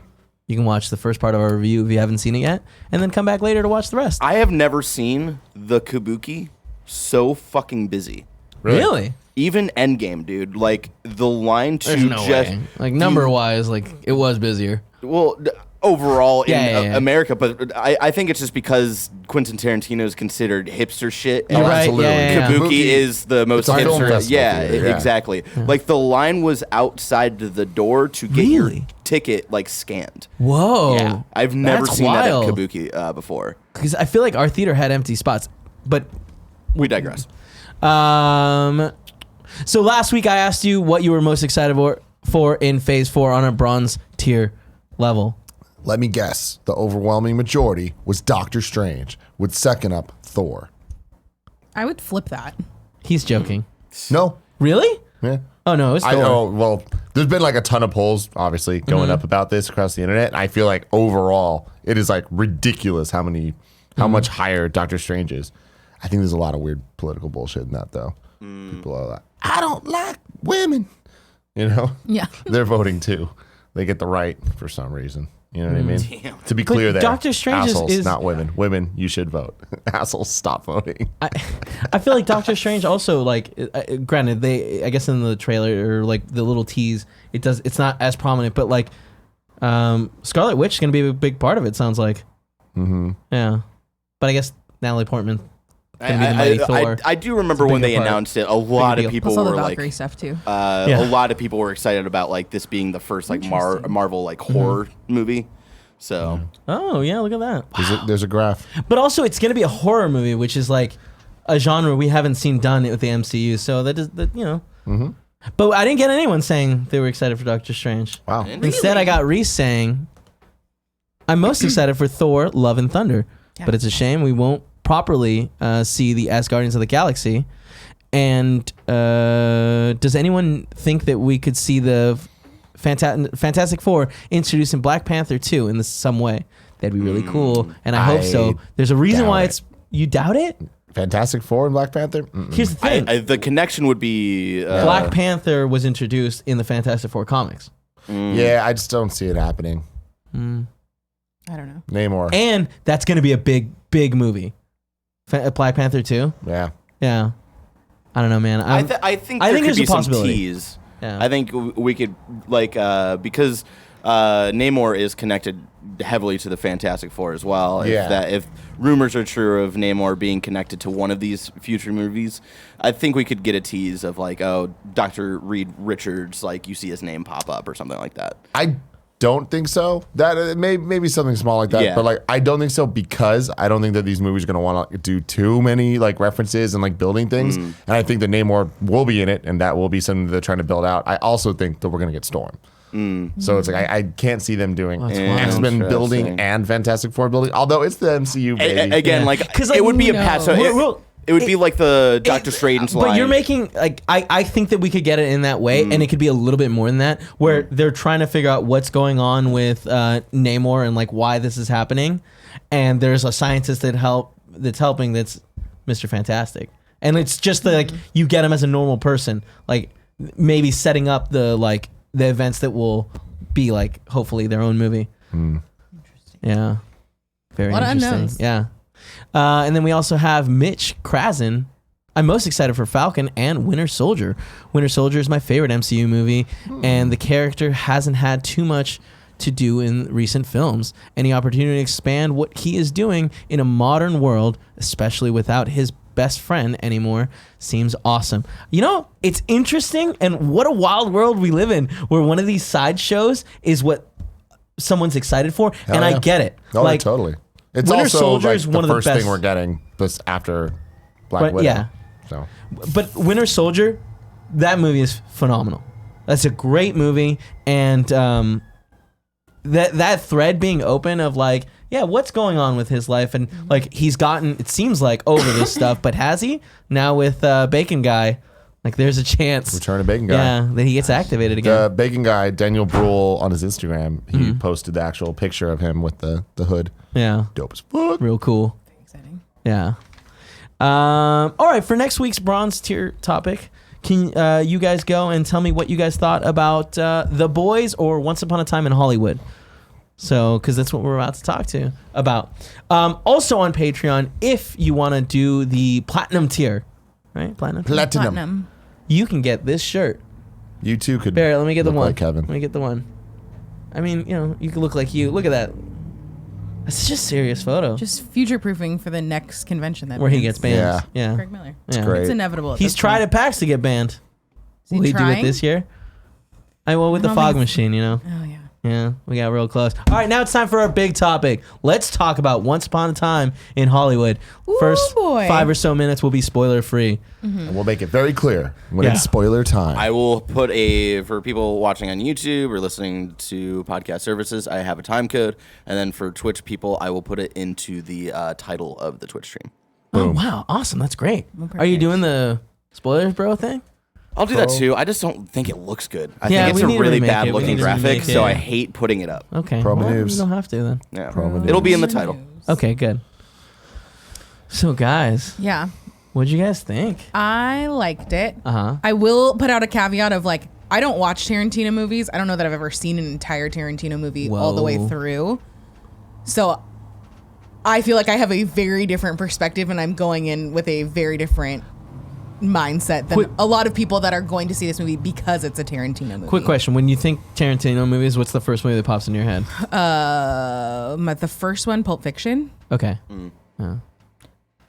You can watch the first part of our review if you haven't seen it yet, and then come back later to watch the rest. I have never seen the Kabuki so fucking busy. Really? Even Endgame, dude. Like the line to There's no way. Like number wise, like it was busier. Well, overall in Yeah. America, but I think it's just because Quentin Tarantino is considered hipster shit. You're right. absolutely. Yeah. Kabuki is the most It's a film hipster. festival Yeah, theater, yeah. exactly. Like the line was outside the door to get your ticket like scanned. Whoa. Yeah, I've never That's seen wild. that at Kabuki before. Because I feel like our theater had empty spots, but We digress. So last week I asked you what you were most excited for in Phase 4 on a bronze tier level. Let me guess. The overwhelming majority was Doctor Strange, with second up Thor. I would flip that. He's joking. No. Really? Yeah. Oh no, it's I Thor. know. Well, there's been like a ton of polls, obviously, going up about this across the internet. And I feel like overall, it is like ridiculous how much higher Doctor Strange is. I think there's a lot of weird political bullshit in that, though. People are like, I don't like women. You know? Yeah. They're voting too. They get the right for some reason. You know what I mean? Damn. To be clear there. Doctor Strange assholes, is not women. Women, you should vote. Assholes, stop voting. I feel like Doctor Strange also, like, granted, I guess in the trailer or like the little tease, it's not as prominent, but like Scarlet Witch is gonna be a big part of it. Sounds like. Mm-hmm. Yeah, but I guess Natalie Portman. Gonna be the mighty Thor. I do remember when they announced it. A lot of people Plus all were the like, Valkyrie stuff too. a lot of people were excited about like this being the first like Marvel like horror movie. So Oh yeah, look at that. There's a graph. But also, it's gonna be a horror movie, which is like a genre we haven't seen done with the MCU. So that you know. Mm-hmm. But I didn't get anyone saying they were excited for Doctor Strange. Wow. Instead, I got Reese saying, "I'm most excited for Thor: Love and Thunder," but it's a shame we won't properly see the Asgardians of the Galaxy. And does anyone think that we could see the Fantastic Four introduced in Black Panther 2 in some way? That'd be really cool, and I hope so. There's a reason why it's... You doubt it? Fantastic Four and Black Panther? Mm-mm. Here's the thing. the connection would be Black Panther was introduced in the Fantastic Four comics. Yeah, I just don't see it happening. I don't know. Namor. And that's going to be a big, big movie. Black Panther 2? Yeah. Yeah. I don't know, man. I think there could there's be a some possibility. tease. Yeah. I think we could like because Namor is connected heavily to the Fantastic Four as well. If rumors are true of Namor being connected to one of these future movies, I think we could get a tease of like, oh, Dr. Reed Richards, like you see his name pop up or something like that. don't think so. That maybe something small like that, but like I don't think so because I don't think that these movies are gonna want to do too many like references and like building things. And I think that Namor will be in it, and that will be something they're trying to build out. I also think that we're gonna get Storm. So it's like I can't see them doing X-Men building and Fantastic Four building, although it's the MCU. Baby. Again, like it would be a patch. It would be like the Doctor Strange line. But you're making, like, I think that we could get it in that way, and it could be a little bit more than that, where they're trying to figure out what's going on with Namor and, like, why this is happening. And there's a scientist that's helping that's Mr. Fantastic. And it's just like, you get him as a normal person, like, maybe setting up the events that will be, like, hopefully their own movie. Interesting. Yeah. Very interesting. Unknowns. Yeah. And then we also have Mitch Krasen. I'm most excited for Falcon and Winter Soldier. Winter Soldier is my favorite MCU movie, and the character hasn't had too much to do in recent films. Any opportunity to expand what he is doing in a modern world, especially without his best friend anymore, seems awesome. You know, it's interesting, and what a wild world we live in, where one of these side shows is what someone's excited for, and I get it. Oh, like, totally. It's Winter also Soldier like is the one of the first best thing we're getting this after Black Widow. Yeah. So, but Winter Soldier, that movie is phenomenal. That's a great movie, and that thread being open of like, yeah, what's going on with his life, and like he's gotten, it seems like, over this stuff, but has he? Now with Bacon Guy, like there's a chance. Return of Bacon Guy. Yeah, that he gets activated again. The Bacon Guy, Daniel Bruhl, on his Instagram, he posted the actual picture of him with the hood. Yeah. Dope as fuck. Real cool. Very exciting. Yeah. All right, for next week's bronze tier topic, can you guys go and tell me what you guys thought about The Boys or Once Upon a Time in Hollywood? So, because that's what we're about to talk to about. Also on Patreon, if you want to do the platinum tier, right? Platinum. You can get this shirt. You too could. Barrett, let me get the one. Like Kevin. Let me get the one. I mean, you know, you can look like you. Look at that. That's just a serious photo. Just future proofing for the next convention that where he gets banned. Yeah. Greg Miller. Yeah. Great. It's inevitable. He's tried at PAX to get banned. Will he do it this year? With the fog machine, you know. Oh yeah. Yeah, we got real close. All right, now it's time for our big topic. Let's talk about Once Upon a Time in Hollywood. First 5 or so minutes will be spoiler free. And we'll make it very clear when it's spoiler time. I will put for people watching on YouTube or listening to podcast services, I have a time code. And then for Twitch people, I will put it into the title of the Twitch stream. Oh, wow. Awesome. That's great. Are you doing the spoilers, bro thing? I'll do that too. I just don't think it looks good. I think it's a really bad looking graphic, so I hate putting it up. Okay. Promo well, news. You don't have to then. Yeah. It'll be in the title. Okay, good. So, guys. Yeah. What'd you guys think? I liked it. Uh-huh. I will put out a caveat of like, I don't watch Tarantino movies. I don't know that I've ever seen an entire Tarantino movie all the way through. So I feel like I have a very different perspective, and I'm going in with a very different mindset than a lot of people that are going to see this movie because it's a Tarantino movie. Quick question. When you think Tarantino movies, what's the first movie that pops in your head? The first one, Pulp Fiction. Okay.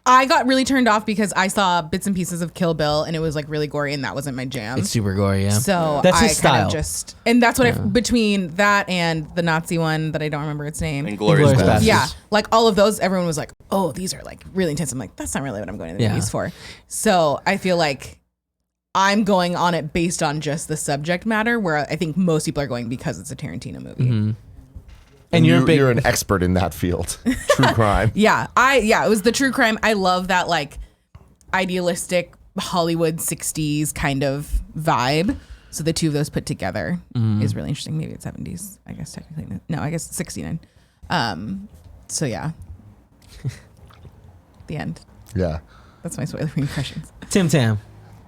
I got really turned off because I saw bits and pieces of Kill Bill and it was like really gory and that wasn't my jam. It's super gory, yeah. So that's his I style. kind of and that's what between that and the Nazi one that I don't remember its name. Inglourious Basterds. Yeah, like all of those, everyone was like, "Oh, these are like really intense." I'm like, "That's not really what I'm going to the movies for." So I feel like I'm going on it based on just the subject matter, where I think most people are going because it's a Tarantino movie. Mm-hmm. And you're an expert in that field, true crime. It was the true crime. I love that like idealistic Hollywood 60s kind of vibe. So the two of those put together is really interesting. Maybe it's 70s, I guess technically. No, I guess 69. So yeah. The end. Yeah. That's my spoiler impressions. Tim Tam.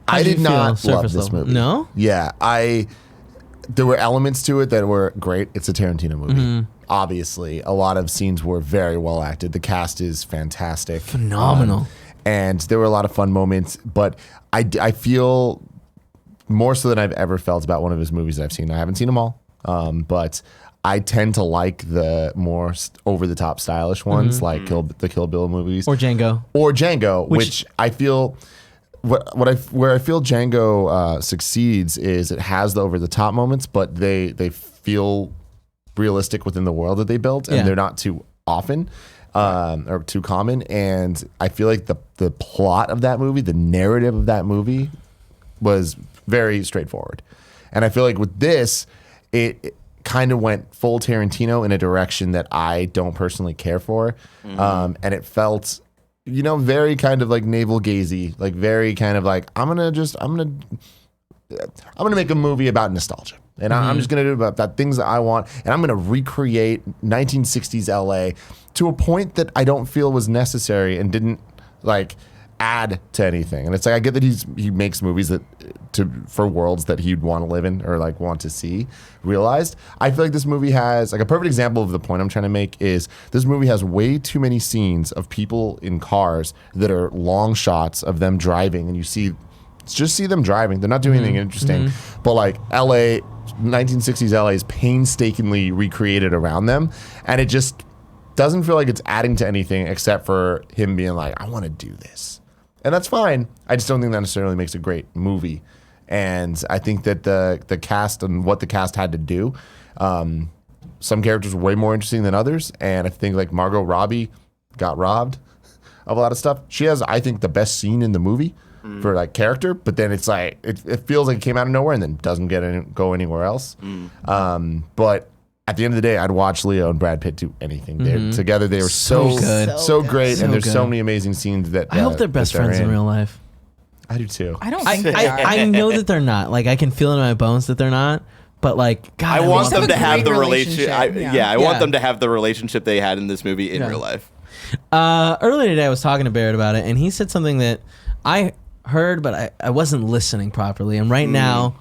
I did not love this movie. No? Yeah. There were elements to it that were great. It's a Tarantino movie. Obviously, a lot of scenes were very well acted. The cast is fantastic. Phenomenal. And there were a lot of fun moments, but I feel more so than I've ever felt about one of his movies that I've seen. I haven't seen them all, but I tend to like the more over-the-top stylish ones, like the Kill Bill movies. Or Django. Which I feel... Where I feel Django succeeds is it has the over the top moments, but they feel realistic within the world that they built, and they're not too often or too common. And I feel like the plot of that movie, the narrative of that movie, was very straightforward. And I feel like with this, it kind of went full Tarantino in a direction that I don't personally care for. And it felt, very kind of like navel gazy, like very kind of like, I'm gonna make a movie about nostalgia. And I'm just going to do about things that I want. And I'm going to recreate 1960s LA to a point that I don't feel was necessary and didn't like add to anything. And it's like, I get that he makes movies for worlds that he'd want to live in or like want to see realized. I feel like this movie has like a perfect example of the point I'm trying to make is this movie has way too many scenes of people in cars that are long shots of them driving. And you see them driving. They're not doing anything interesting. But like 1960s LA is painstakingly recreated around them, and it just doesn't feel like it's adding to anything except for him being like, I want to do this. And that's fine. I just don't think that necessarily makes a great movie. And I think that the cast and what the cast had to do, some characters were way more interesting than others. And I think like Margot Robbie got robbed of a lot of stuff. She has, I think, the best scene in the movie for like character, but then it's like it feels like it came out of nowhere and then doesn't go anywhere else. But at the end of the day, I'd watch Leo and Brad Pitt do anything. Together they were so good, so great, and there's so many amazing scenes that I hope they're best friends in real life. I do too. I don't think they are. I know that they're not. Like I can feel it in my bones that they're not. But like, God, I want them to have the relationship. I want them to have the relationship they had in this movie in real life. Earlier today, I was talking to Barrett about it, and he said something that I heard, but I wasn't listening properly. And right now,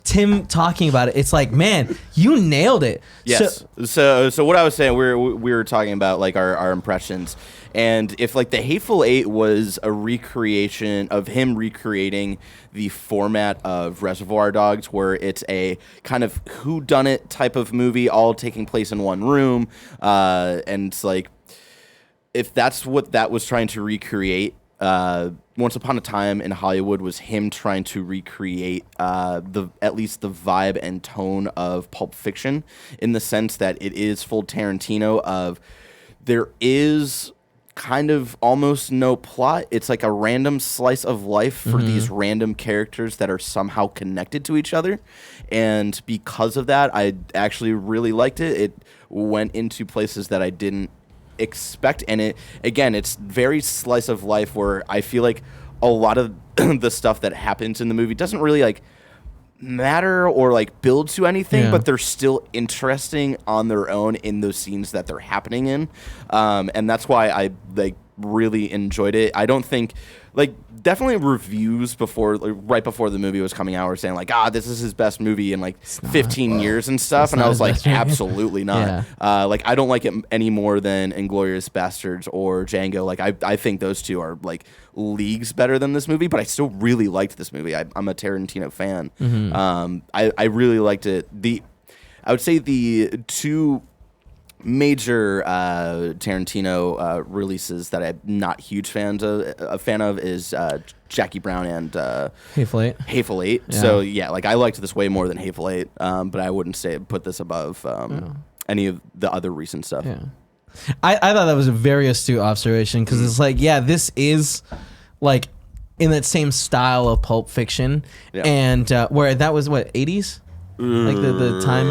Tim talking about it, it's like, man, you nailed it. Yes. So what I was saying, we were talking about like our impressions, and if like The Hateful Eight was a recreation of him recreating the format of Reservoir Dogs, where it's a kind of whodunit type of movie, all taking place in one room, and it's like, if that's what that was trying to recreate, Once Upon a Time in Hollywood was him trying to recreate at least the vibe and tone of Pulp Fiction, in the sense that it is full Tarantino of there is kind of almost no plot. It's like a random slice of life for these random characters that are somehow connected to each other. And because of that, I actually really liked it. It went into places that I didn't expect, and it's very slice of life, where I feel like a lot of the stuff that happens in the movie doesn't really like matter or like build to anything, but they're still interesting on their own in those scenes that they're happening in, and that's why I like really enjoyed it. I don't think definitely reviews right before the movie was coming out were saying like, this is his best movie in like 15 years and stuff, and I was like, absolutely not. I don't like it any more than Inglourious Bastards or Django. Like I think those two are like leagues better than this movie, but I still really liked this movie. I'm a Tarantino fan. I really liked it. I would say the two major Tarantino releases that I'm not huge fan of is Jackie Brown and Hateful Eight. Yeah. So I liked this way more than Hateful Eight, but I wouldn't put this above any of the other recent stuff. Yeah. I thought that was a very astute observation, because it's like, this is like in that same style of Pulp Fiction, and where that was 80s? Like the time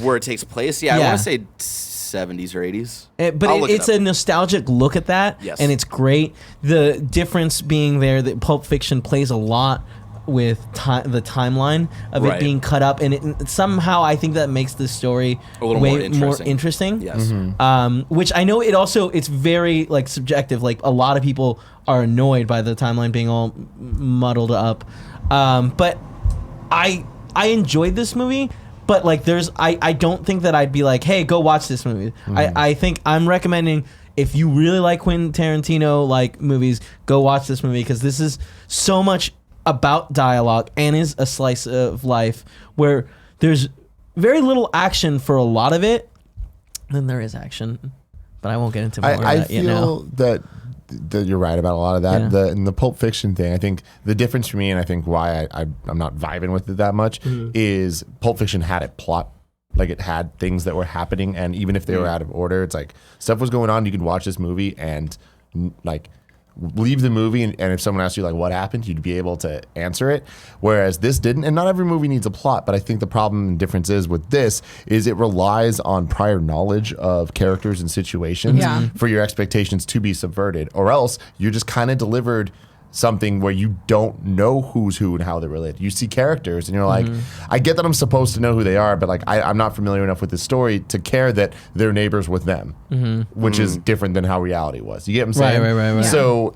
where it takes place. I want to say 70s or 80s. But it's a nostalgic look at that, and it's great. The difference being there that Pulp Fiction plays a lot with the timeline of it being cut up, and somehow I think that makes the story a little more interesting. Yes. Which I know it's very like subjective. Like a lot of people are annoyed by the timeline being all muddled up, but I enjoyed this movie, but like I don't think that I'd be like, hey, go watch this movie. I think I'm recommending, if you really like Quentin Tarantino like movies, go watch this movie, because this is so much about dialogue and is a slice of life where there's very little action for a lot of it. Then there is action, but I won't get into more of that. I feel that you're right about a lot of that. In the Pulp Fiction thing, I think the difference for me, and I think why I'm not vibing with it that much, is Pulp Fiction had a plot. Like it had things that were happening, and even if they were out of order, it's like stuff was going on. You could watch this movie and like leave the movie, and if someone asked you like what happened, you'd be able to answer it. Whereas this didn't, and not every movie needs a plot, but I think the problem and difference is with this is it relies on prior knowledge of characters and situations for your expectations to be subverted, or else you're just kind of delivered something where you don't know who's who and how they're related. You see characters and you're like, I get that I'm supposed to know who they are, but like I'm not familiar enough with this story to care that they're neighbors with them, which is different than how reality was. You get what I'm saying? Right. So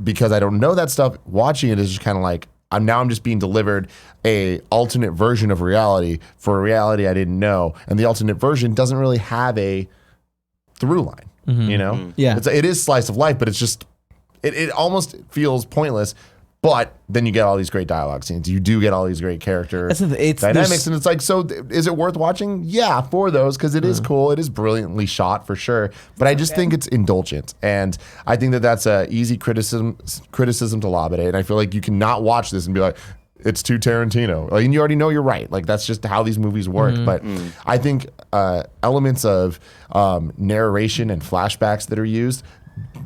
because I don't know that stuff, watching it is just kind of like, I'm just being delivered a alternate version of reality for a reality I didn't know, and the alternate version doesn't really have a through line. You know, it is slice of life, but it's just. It almost feels pointless, but then you get all these great dialogue scenes. You do get all these great character dynamics, and it's like, so is it worth watching? Yeah, for those, because it is cool. It is brilliantly shot for sure, but I just think it's indulgent, and I think that that's a easy criticism to lob at it. And I feel like you cannot watch this and be like, it's too Tarantino. Like, and you already know you're right. Like that's just how these movies work. But I think elements of narration and flashbacks that are used,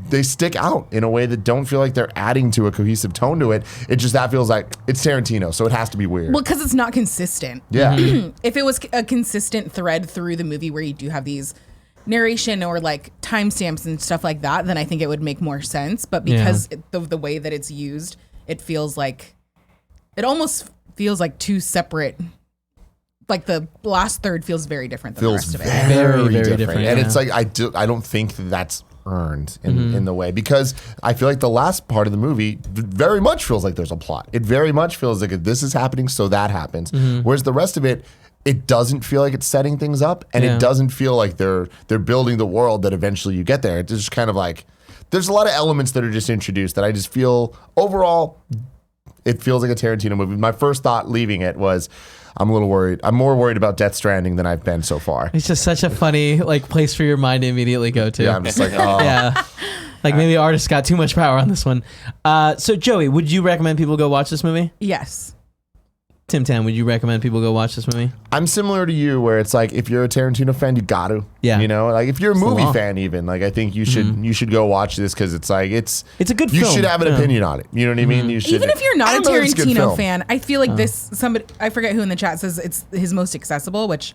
they stick out in a way that don't feel like they're adding to a cohesive tone to it. It just, that feels like it's Tarantino, so it has to be weird. Well, because it's not consistent. Yeah. If it was a consistent thread through the movie where you do have these narration or like timestamps and stuff like that, then I think it would make more sense. But because of the way that it's used, it almost feels like two separate. Like the last third feels very different than the rest of it. Very, very different. And it's like I don't think that's earned in the way, because I feel like the last part of the movie very much feels like there's a plot. It very much feels like this is happening, so that happens. Whereas the rest of it doesn't feel like it's setting things up, and it doesn't feel like they're building the world that eventually you get there. It's just kind of like there's a lot of elements that are just introduced that I just feel overall it feels like a Tarantino movie. My first thought leaving it was, I'm a little worried. I'm more worried about Death Stranding than I've been so far. It's just such a funny like place for your mind to immediately go to. Yeah, I'm just like, oh. Yeah. Like maybe the artist got too much power on this one. So Joey, would you recommend people go watch this movie? Yes. Tim Tam, would you recommend people go watch this movie? I'm similar to you, where it's like if you're a Tarantino fan, you got to. Yeah. You know, like if you're a movie fan, even like I think you should go watch this, because it's like it's a good you film. You should have an opinion on it. You know what I mean? You should. Even if you're not a Tarantino fan, I feel like somebody, I forget who in the chat says it's his most accessible, which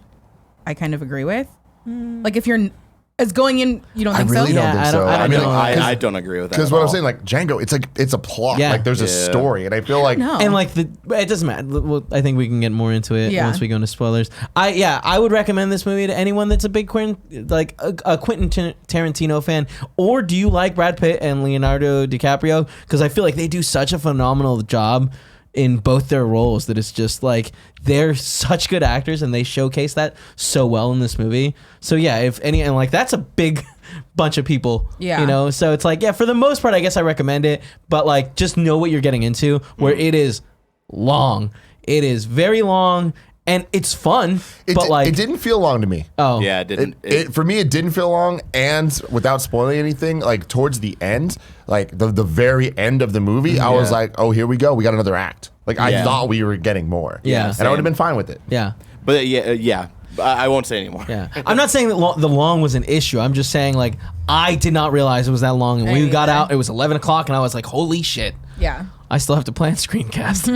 I kind of agree with. Like if you're as going in, you don't think I really so? don't think so. I don't agree with that. Because what I'm saying, like Django, it's a plot. Yeah. Like there's a story, and I feel like and like it doesn't matter. Well, I think we can get more into it once we go into spoilers. I would recommend this movie to anyone that's a big Quentin Tarantino fan. Or do you like Brad Pitt and Leonardo DiCaprio? Because I feel like they do such a phenomenal job in both their roles that it's just like they're such good actors, and they showcase that so well in this movie. So yeah, if any, and like that's a big bunch of people, you know, so it's like, yeah, for the most part I guess I recommend it, but like just know what you're getting into, where it is long. It is very long. And it's fun, but like it didn't feel long to me. Oh yeah, it didn't. For me, it didn't feel long, and without spoiling anything, like towards the end, like the very end of the movie, I was like, oh, here we go, we got another act. Like I thought we were getting more. Yeah, and I would have been fine with it. Yeah, but I won't say anymore. Yeah, I'm not saying that the long was an issue. I'm just saying like I did not realize it was that long, and we got out. It was 11 o'clock, and I was like, holy shit. Yeah. I still have to plan Screencast.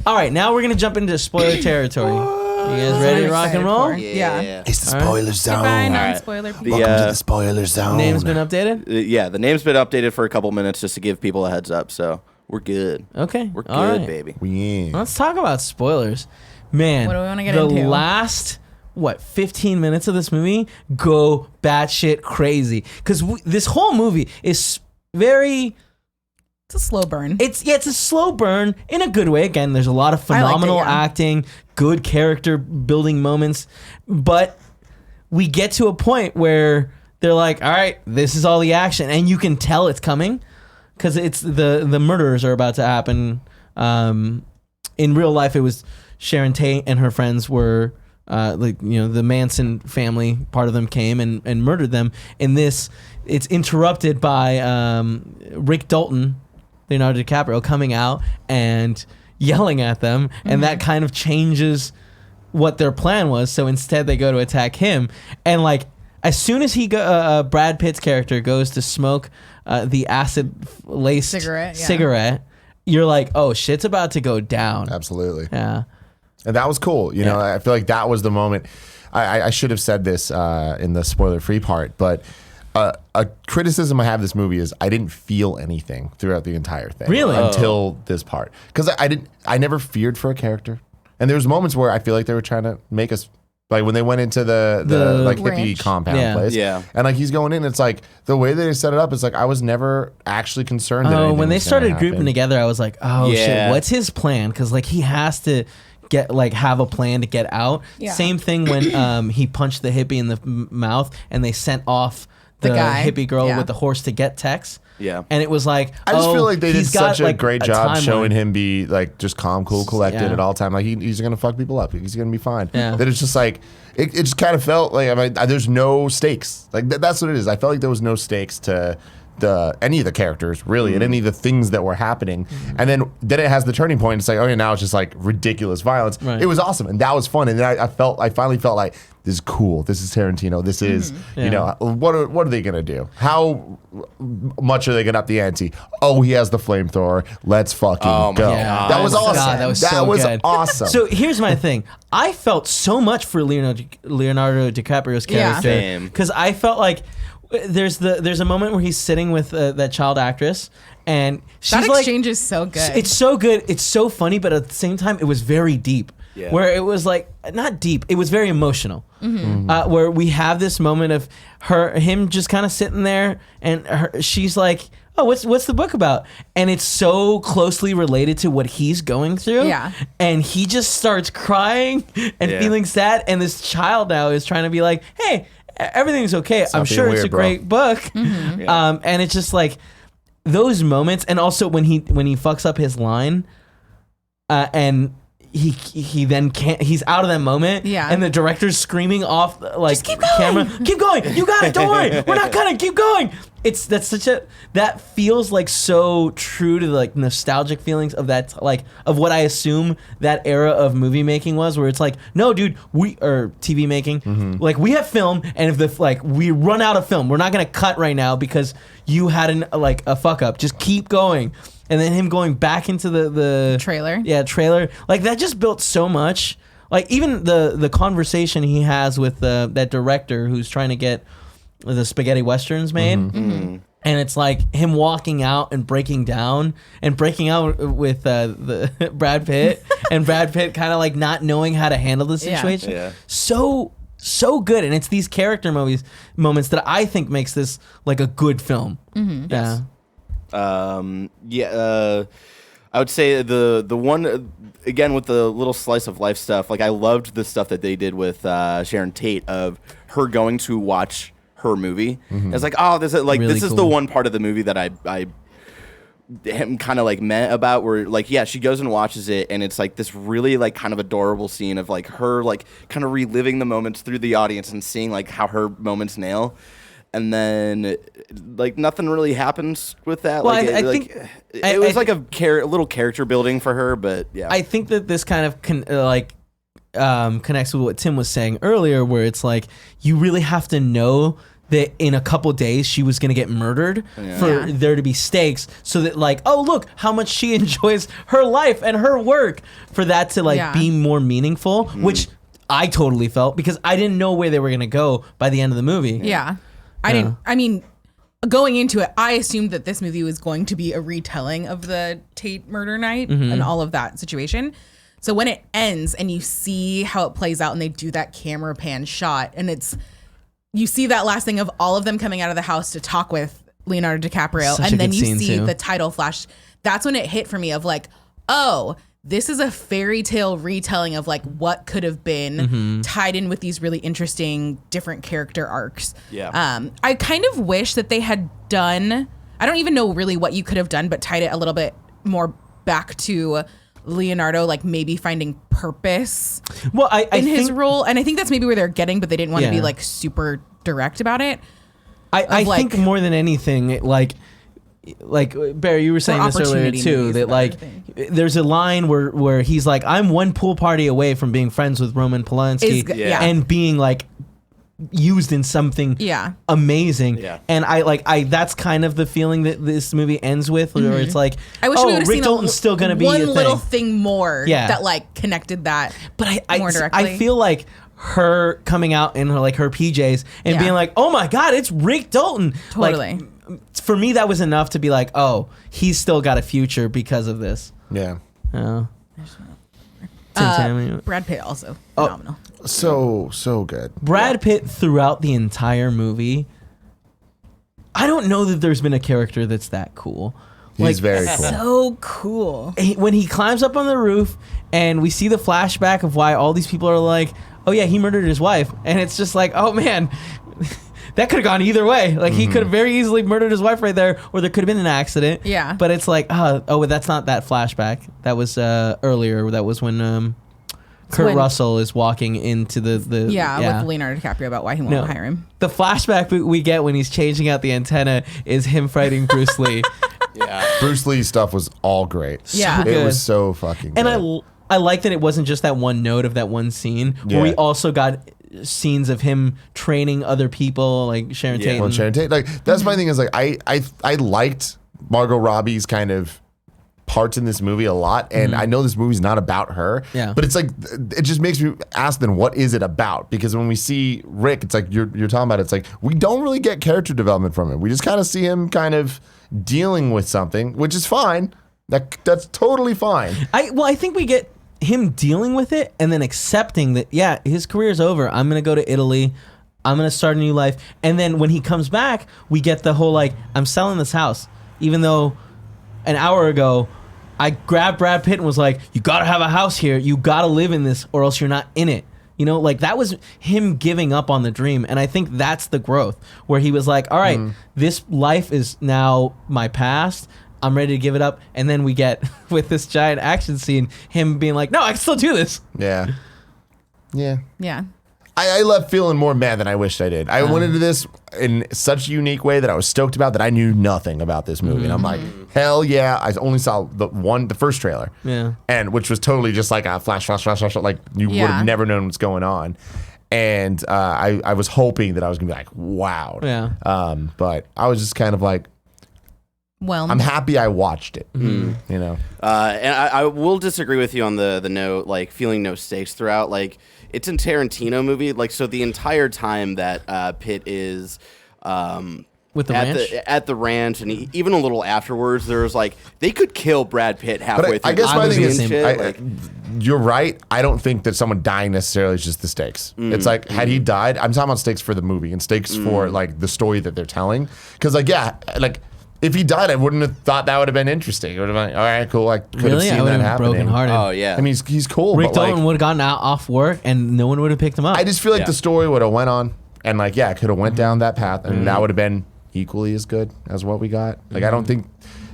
All right, now we're going to jump into spoiler territory. You guys ready to rock and roll? Yeah. It's the spoiler zone. Goodbye, non-spoiler people. Welcome to the spoiler zone. Name's been updated? The name's been updated for a couple minutes just to give people a heads up, so we're good. Okay. We're good, baby. Let's talk about spoilers. Man, what do we want to get into? The last 15 minutes of this movie go batshit crazy, because this whole movie is very... It's a slow burn. It's a slow burn in a good way. Again, there's a lot of phenomenal acting, good character building moments, but we get to a point where they're like, all right, this is all the action, and you can tell it's coming, because it's the murders are about to happen. In real life, it was Sharon Tate and her friends were the Manson family, part of them came and murdered them. In this, it's interrupted by Rick Dalton, Leonardo DiCaprio, coming out and yelling at them, and that kind of changes what their plan was. So instead, they go to attack him, and like as soon as Brad Pitt's character goes to smoke the acid-laced cigarette, you're like, oh, shit's about to go down. Absolutely. Yeah. And that was cool. You know, I feel like that was the moment. I should have said this in the spoiler-free part, but a criticism I have of this movie is I didn't feel anything throughout the entire thing. Really? Until this part. Because I never feared for a character. And there was moments where I feel like they were trying to make us, like when they went into the like hippie compound place. Yeah. And like he's going in, it's like the way they set it up is like I was never actually concerned that anything when they was started happen. grouping together, I was like, oh shit, what's his plan? Because like he has to have a plan to get out. Yeah. Same thing when he punched the hippie in the mouth and they sent off the hippie girl with the horse to get Tex. Yeah. And it was like, I just feel like they did such a great job showing him be like just calm, cool, collected at all time. Like he's going to fuck people up. He's going to be fine. Yeah. That it's just like, it just kind of felt like, I mean, there's no stakes. Like that's what it is. I felt like there was no stakes to any of the characters really and any of the things that were happening. And then it has the turning point. It's like, okay, now it's just like ridiculous violence. Right. It was awesome. And that was fun. And then I finally felt like, this is cool. This is Tarantino. This is, you know, what are they going to do? How much are they going to up the ante? Oh, he has the flamethrower. Let's fucking go. God. That was awesome. God, that was good. Awesome. So here's my thing. I felt so much for Leonardo DiCaprio's character. Because I felt like there's a moment where he's sitting with that child actress, and she's that exchange is so good. It's so good. It's so funny, but at the same time, it was very deep. Yeah. Where it was like not deep, it was very emotional. Where we have this moment of him just kind of sitting there, and she's like, "Oh, what's the book about?" And it's so closely related to what he's going through. Yeah, and he just starts crying and feeling sad. And this child now is trying to be like, "Hey, everything's okay. I'm sure it's a great book." And it's just like those moments, and also when he fucks up his line, and he then can't. He's out of that moment. Yeah. And the director's screaming off like just keep going. Camera. Keep going. You got it. Don't worry. We're not gonna keep going. That feels like so true to the like nostalgic feelings of that like of what I assume that era of movie making was, where it's like, no, dude, or TV making, like we have film, and if we run out of film, we're not gonna cut right now because you had a fuck up. Just keep going. And then him going back into the trailer. Yeah, trailer. Like that just built so much. Like even the conversation he has with that director who's trying to get the spaghetti westerns made. And it's like him walking out and breaking out with the Brad Pitt and Brad Pitt kind of like not knowing how to handle the situation. Yeah. So good. And it's these character moments that I think makes this like a good film. Yeah. I would say the one again with the little slice of life stuff. Like I loved the stuff that they did with Sharon Tate of her going to watch her movie. It's like, oh, this is like really this is the one part of the movie that I kind of like meant about where like she goes and watches it, and it's like this really like kind of adorable scene of like her like kind of reliving the moments through the audience and seeing like how her moments nail. And then, like, nothing really happens with that. Well, like, I think it was like a little character building for her, but yeah. I think that this kind of connects with what Tim was saying earlier, where it's like you really have to know that in a couple days she was going to get murdered for there to be stakes, so that like, oh look how much she enjoys her life and her work, for that to like be more meaningful, which I totally felt because I didn't know where they were going to go by the end of the movie. Yeah. I mean, going into it, I assumed that this movie was going to be a retelling of the Tate murder night and all of that situation. So when it ends and you see how it plays out and they do that camera pan shot, and you see that last thing of all of them coming out of the house to talk with Leonardo DiCaprio, and then you see the title flash, that's when it hit for me of like, oh, this is a fairy tale retelling of like what could have been tied in with these really interesting different character arcs. Yeah. I kind of wish that they had done, I don't even know really what you could have done, but tied it a little bit more back to Leonardo, like maybe finding purpose in his role. And I think that's maybe where they're getting, but they didn't want to be like super direct about it. I think more than anything, like like Barry, you were saying this earlier too, that like there's a line where he's like, I'm one pool party away from being friends with Roman Polanski and being like used in something amazing. Yeah. And I that's kind of the feeling that this movie ends with, where it's like, I wish we would have Rick seen Dalton's still gonna be one a little thing more that like connected that more directly. I feel like her coming out in her PJs and being like, oh my God, it's Rick Dalton. Totally. Like, for me, that was enough to be like, oh, he's still got a future because of this. Yeah. Brad Pitt also phenomenal. So good. Brad Pitt throughout the entire movie. I don't know that there's been a character that's that cool. He's very cool. So cool. When he climbs up on the roof and we see the flashback of why all these people are like, oh yeah, he murdered his wife. And it's just like, oh man, that could have gone either way. Like he could have very easily murdered his wife right there, or there could have been an accident. Yeah. But it's like, oh, that's not that flashback. That was earlier. That was when Kurt Russell is walking into the with Leonardo DiCaprio about why he won't hire him. The flashback we get when he's changing out the antenna is him fighting Bruce Lee. Yeah. Bruce Lee stuff was all great. Yeah. It was so fucking good. And I like that it wasn't just that one note of that one scene, where we also got scenes of him training other people, like Sharon Tate. Well, Sharon Tate. Like that's my thing is like I liked Margot Robbie's kind of parts in this movie a lot, and I know this movie's not about her, but it's like it just makes me ask then what is it about? Because when we see Rick, it's like you're talking about, it's like we don't really get character development from him. We just kind of see him kind of dealing with something, which is fine. That's totally fine. I think we get him dealing with it and then accepting that his career's over. I'm gonna go to Italy. I'm gonna start a new life. And then when he comes back, we get the whole like, I'm selling this house, even though an hour ago I grabbed Brad Pitt and was like, you gotta have a house here. You gotta live in this or else you're not in it. You know, like that was him giving up on the dream. And I think that's the growth, where he was like, all right, this life is now my past. I'm ready to give it up. And then we get with this giant action scene, him being like, no, I can still do this. Yeah. Yeah. I left feeling more mad than I wished I did. I went into this in such a unique way that I was stoked about that I knew nothing about this movie. And I'm like, hell yeah. I only saw the first trailer. Yeah. And which was totally just like a flash. Like you would have never known what's going on. And I was hoping that I was going to be like, wow. Yeah. But I was just kind of like, well, I'm happy I watched it. You know, and I will disagree with you on the note, like feeling no stakes throughout. Like it's a Tarantino movie, like so the entire time that Pitt is with the ranch? At the ranch, and even a little afterwards, there's like they could kill Brad Pitt halfway through. I guess my thing is, you're right. I don't think that someone dying necessarily is just the stakes. It's like had he died, I'm talking about stakes for the movie and stakes for like the story that they're telling. Because if he died, I wouldn't have thought that would have been interesting. It would have been like, all right, cool. I could have seen that happening. Brokenhearted. Oh yeah. I mean, he's cool. Rick Dalton would have gotten off work, and no one would have picked him up. I just feel like the story would have went on, and like could have went down that path, and that would have been equally as good as what we got. Like I don't think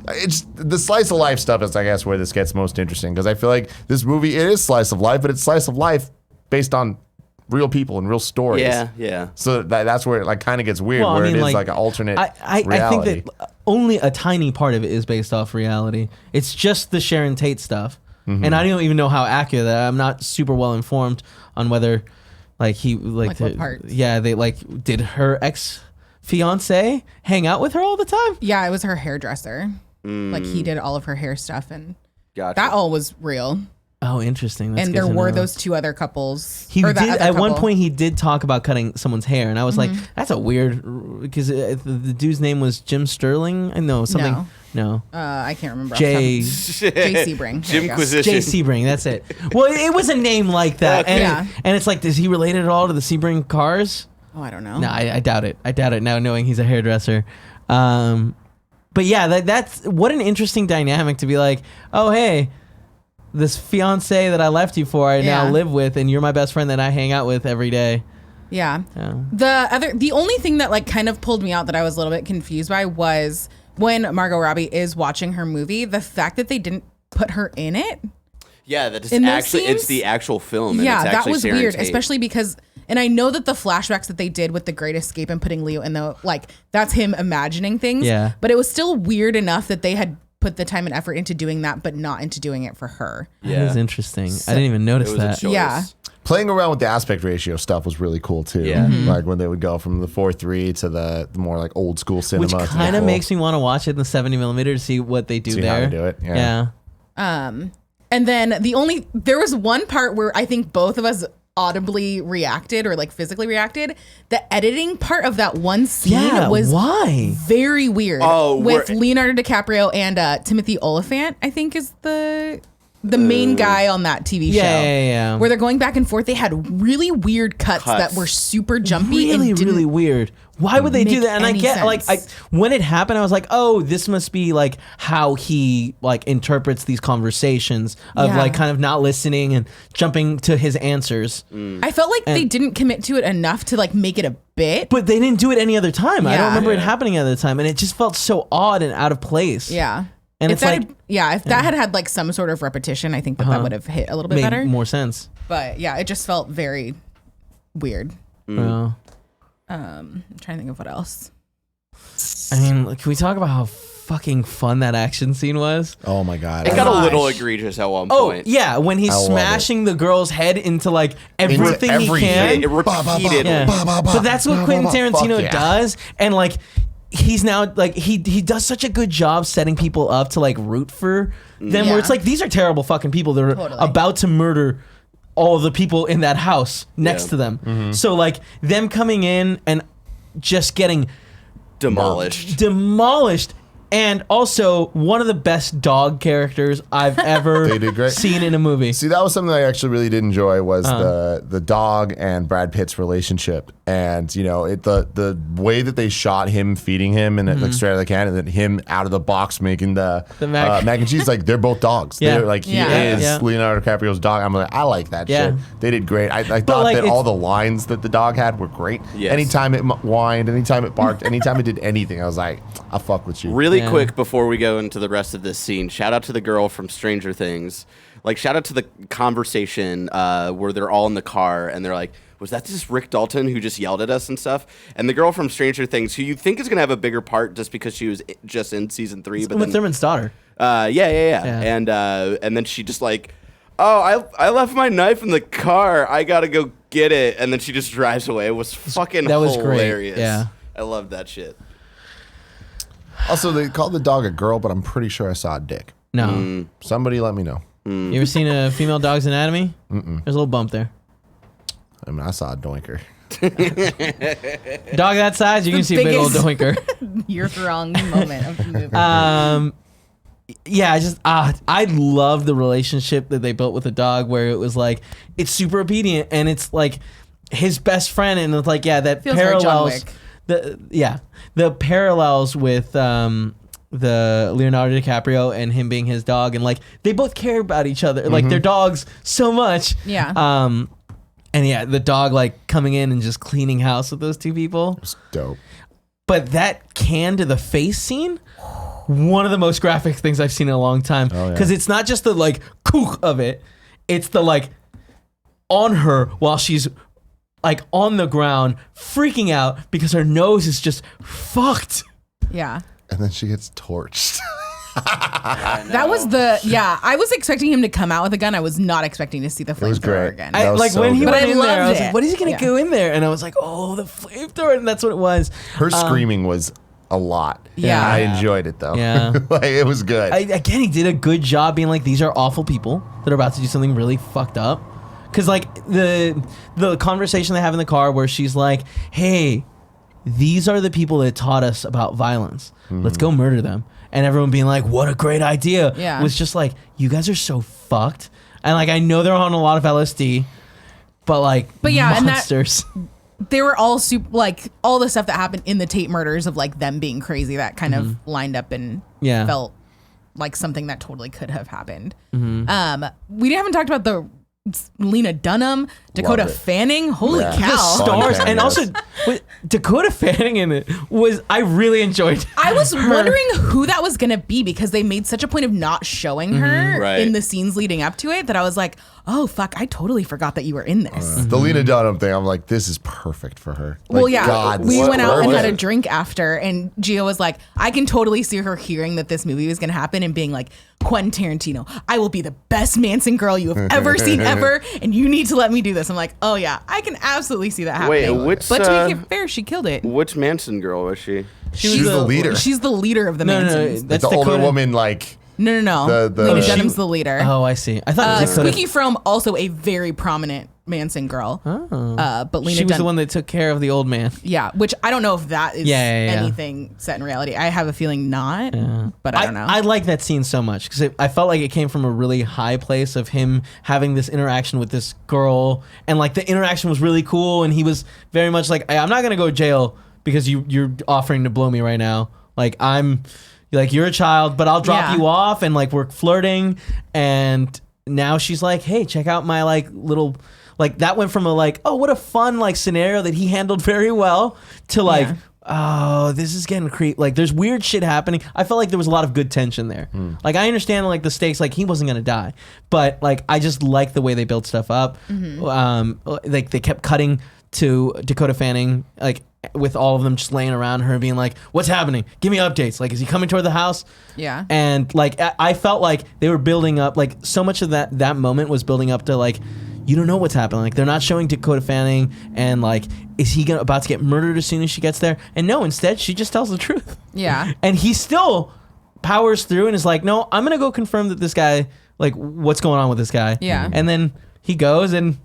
it's the slice of life stuff is I guess where this gets most interesting, because I feel like this movie it is slice of life, but it's slice of life based on real people and real stories. Yeah. So that's where it like kind of gets weird, where it is like an alternate reality. I think that only a tiny part of it is based off reality. It's just the Sharon Tate stuff, and I don't even know how accurate that. I'm not super well informed on whether like he like what part? Yeah, they like did her ex-fiance hang out with her all the time? Yeah, it was her hairdresser. Like he did all of her hair stuff, and gotcha. that all was real. Oh, interesting. That's and there were those two other couples. He did at one point. He did talk about cutting someone's hair, and I was like, "That's a weird." Because the dude's name was Jim Sterling. I know something. No. I can't remember. Jay Sebring. Jimquisition. Jay Sebring. That's it. Well, it was a name like that, and it's like, is he related at all to the Sebring cars? Oh, I don't know. No, I doubt it. I doubt it now, knowing he's a hairdresser. But yeah, that's what an interesting dynamic to be like. Oh, hey. This fiance that I left you for, I now live with, and you're my best friend that I hang out with every day. Yeah. The only thing that like kind of pulled me out that I was a little bit confused by was when Margot Robbie is watching her movie, the fact that they didn't put her in it. Yeah, that is actually it's the actual film. Yeah, and it's that was Sharon weird, Tate. especially because And I know that the flashbacks that they did with the Great Escape and putting Leo in the, like, that's him imagining things. Yeah. But it was still weird enough that they had put the time and effort into doing that, but not into doing it for her. Yeah. That is interesting. I didn't even notice that. Yeah. Playing around with the aspect ratio stuff was really cool too. Yeah. Like when they would go from the 4:3 to the more like old school cinema. Which kind of makes me want to watch it in the 70mm to see what they do there. How to do it. Yeah. And then there was one part where I think both of us audibly reacted or like physically reacted. The editing part of that one scene was very weird. With Leonardo DiCaprio and Timothy Olyphant, I think is the main guy on that TV show. Yeah. Where they're going back and forth. They had really weird cuts that were super jumpy. Really weird. Why would they do that? And I get sense. When it happened, I was like, oh, this must be like how he like interprets these conversations of like kind of not listening and jumping to his answers. I felt like they didn't commit to it enough to like make it a bit. But they didn't do it any other time. I don't remember it happening at the time. And it just felt so odd and out of place. Yeah. And if that had like some sort of repetition, I think that would have hit a little bit better. More sense. But yeah, it just felt very weird. I'm trying to think of what else. I mean, can we talk about how fucking fun that action scene was? Oh my God. It got a little egregious at one point. Oh, yeah. When he's smashing the girl's head into like everything he can. It repeated. But that's what Quentin Tarantino does. And like, he's now like he does such a good job setting people up to like root for them where it's like these are terrible fucking people that are about to murder all the people in that house next to them. So like them coming in and just getting demolished. And also one of the best dog characters I've ever seen in a movie. See, that was something I actually really did enjoy was the dog and Brad Pitt's relationship. And, you know, the way that they shot him feeding him and like straight out of the can and then him out of the box making the mac and cheese, like they're both dogs. They're like he is Leonardo DiCaprio's dog. I'm like, I like that shit. They did great. I thought like, that all the lines that the dog had were great. Yes. Anytime it whined, anytime it barked, anytime it did anything, I was like, I fuck with you. Really quick before we go into the rest of this scene, shout out to the girl from Stranger Things. Like, shout out to the conversation where they're all in the car and they're like, was that just Rick Dalton who just yelled at us and stuff? And the girl from Stranger Things, who you think is going to have a bigger part just because she was just in season 3. But Uma Thurman's daughter. Yeah. And then she just like, oh, I left my knife in the car. I got to go get it. And then she just drives away. It was fucking hilarious. Great. Yeah. I loved that shit. Also, they called the dog a girl, but I'm pretty sure I saw a dick. No. Somebody let me know. You ever seen a female dog's anatomy? There's a little bump there. I mean, I saw a doinker. Dog that size, you can see a big old doinker. You're wrong moment of the movie. Yeah, I love the relationship that they built with the dog where it was like, it's super obedient and it's like his best friend and it's like, that feels parallels the parallels with the Leonardo DiCaprio and him being his dog and like they both care about each other, like their dogs so much. Yeah. And the dog like coming in and just cleaning house with those two people. It's dope. But that can to the face scene, one of the most graphic things I've seen in a long time. Because it's not just the like kook of it, it's the like on her while she's like on the ground freaking out because her nose is just fucked. Yeah. And then she gets torched. That was I was expecting him to come out with a gun. I was not expecting to see the flamethrower again. When he went in there, I was like, what is he going to go in there? And I was like, oh, the flamethrower. And that's what it was. Her screaming was a lot. Yeah. I enjoyed it though. Yeah. Like it was good. Again, he did a good job being like, these are awful people that are about to do something really fucked up. Because like the conversation they have in the car where she's like, hey, these are the people that taught us about violence. Let's go murder them. And everyone being like, what a great idea. Yeah. Was just like, you guys are so fucked. And like, I know they're on a lot of LSD, but monsters. And they were all super, like all the stuff that happened in the Tate murders of like them being crazy that kind of lined up and felt like something that totally could have happened. We haven't talked about the Lena Dunham. Dakota Fanning, holy cow! Stars, and also Dakota Fanning in it I really enjoyed. I was wondering who that was gonna be because they made such a point of not showing her in the scenes leading up to it that I was like, oh fuck, I totally forgot that you were in this. The Lena Dunham thing, I'm like, this is perfect for her. Like, well, yeah, God, we went out and had a drink after, and Gio was like, I can totally see her hearing that this movie was gonna happen and being like, Quentin Tarantino, I will be the best Manson girl you have ever seen ever, and you need to let me do this. I'm like, oh yeah, I can absolutely see that happening. Wait, but to be fair, she killed it. Which Manson girl was she? She's the leader. She's the leader of the Mansons. That's the older woman, like. No. Lena Dunham's the leader. Oh, I see. I thought Squeaky Fromme, also a very prominent Manson girl. But Lena she was the one that took care of the old man. Yeah, which I don't know if that is anything set in reality. I have a feeling not, but I don't know. I like that scene so much because I felt like it came from a really high place of him having this interaction with this girl, and like the interaction was really cool, and he was very much like, I'm not gonna go to jail because you're offering to blow me right now. Like you're a child, but I'll drop you off, and like we're flirting, and now she's like, hey, check out my like little, like that went from a like, oh, what a fun like scenario that he handled very well to like, oh, this is getting creepy. Like there's weird shit happening. I felt like there was a lot of good tension there. Like I understand like the stakes, like he wasn't gonna die, but like I just like the way they built stuff up. Like they kept cutting to Dakota Fanning, like with all of them just laying around her being like, what's happening? Give me updates. Like, is he coming toward the house? Yeah. And like, I felt like they were building up, like so much of that moment was building up to like, you don't know what's happening. Like they're not showing Dakota Fanning and like, is he about to get murdered as soon as she gets there? And no, instead she just tells the truth. Yeah. And he still powers through and is like, no, I'm going to go confirm that this guy, like what's going on with this guy. Yeah. And then he goes and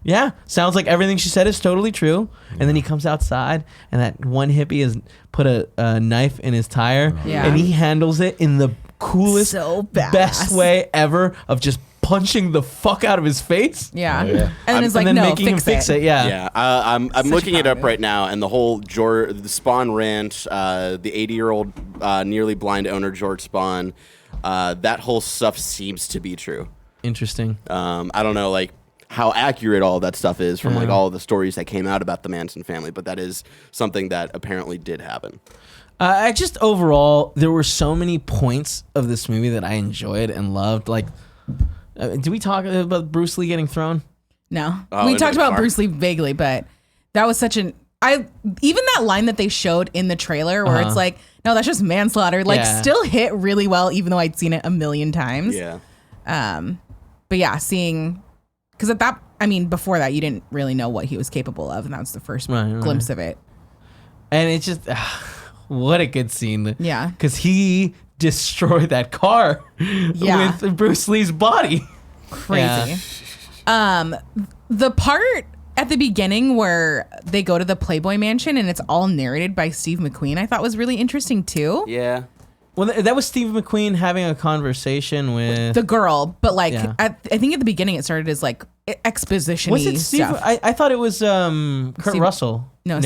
sounds like everything she said is totally true. And then he comes outside and that one hippie has put a knife in his tire. Yeah. And he handles it in the coolest, best way ever of just punching the fuck out of his face. Yeah. And then it's like, and then no, making him fix it. Yeah. I'm looking it up right now, and the whole the Spawn Ranch, the 80-year-old nearly blind owner George Spawn, that whole stuff seems to be true. Interesting. I don't know, like how accurate all that stuff is from like all of the stories that came out about the Manson family, but that is something that apparently did happen. I just overall, there were so many points of this movie that I enjoyed and loved. Like, did we talk about Bruce Lee getting thrown? No, we talked about Bruce Lee vaguely, but that was such even that line that they showed in the trailer where it's like, no, that's just manslaughter. Like, still hit really well, even though I'd seen it a million times. Yeah. But yeah, seeing. Because before that, you didn't really know what he was capable of, and that was the first glimpse of it. And it's just, what a good scene. Yeah. Because he destroyed that car with Bruce Lee's body. Crazy. Yeah. The part at the beginning where they go to the Playboy Mansion and it's all narrated by Steve McQueen, I thought was really interesting too. Yeah. Well, that was Steve McQueen having a conversation with the girl, but like I think at the beginning it started as like exposition-y was it Steve? stuff. I thought it was Kurt Russell. No,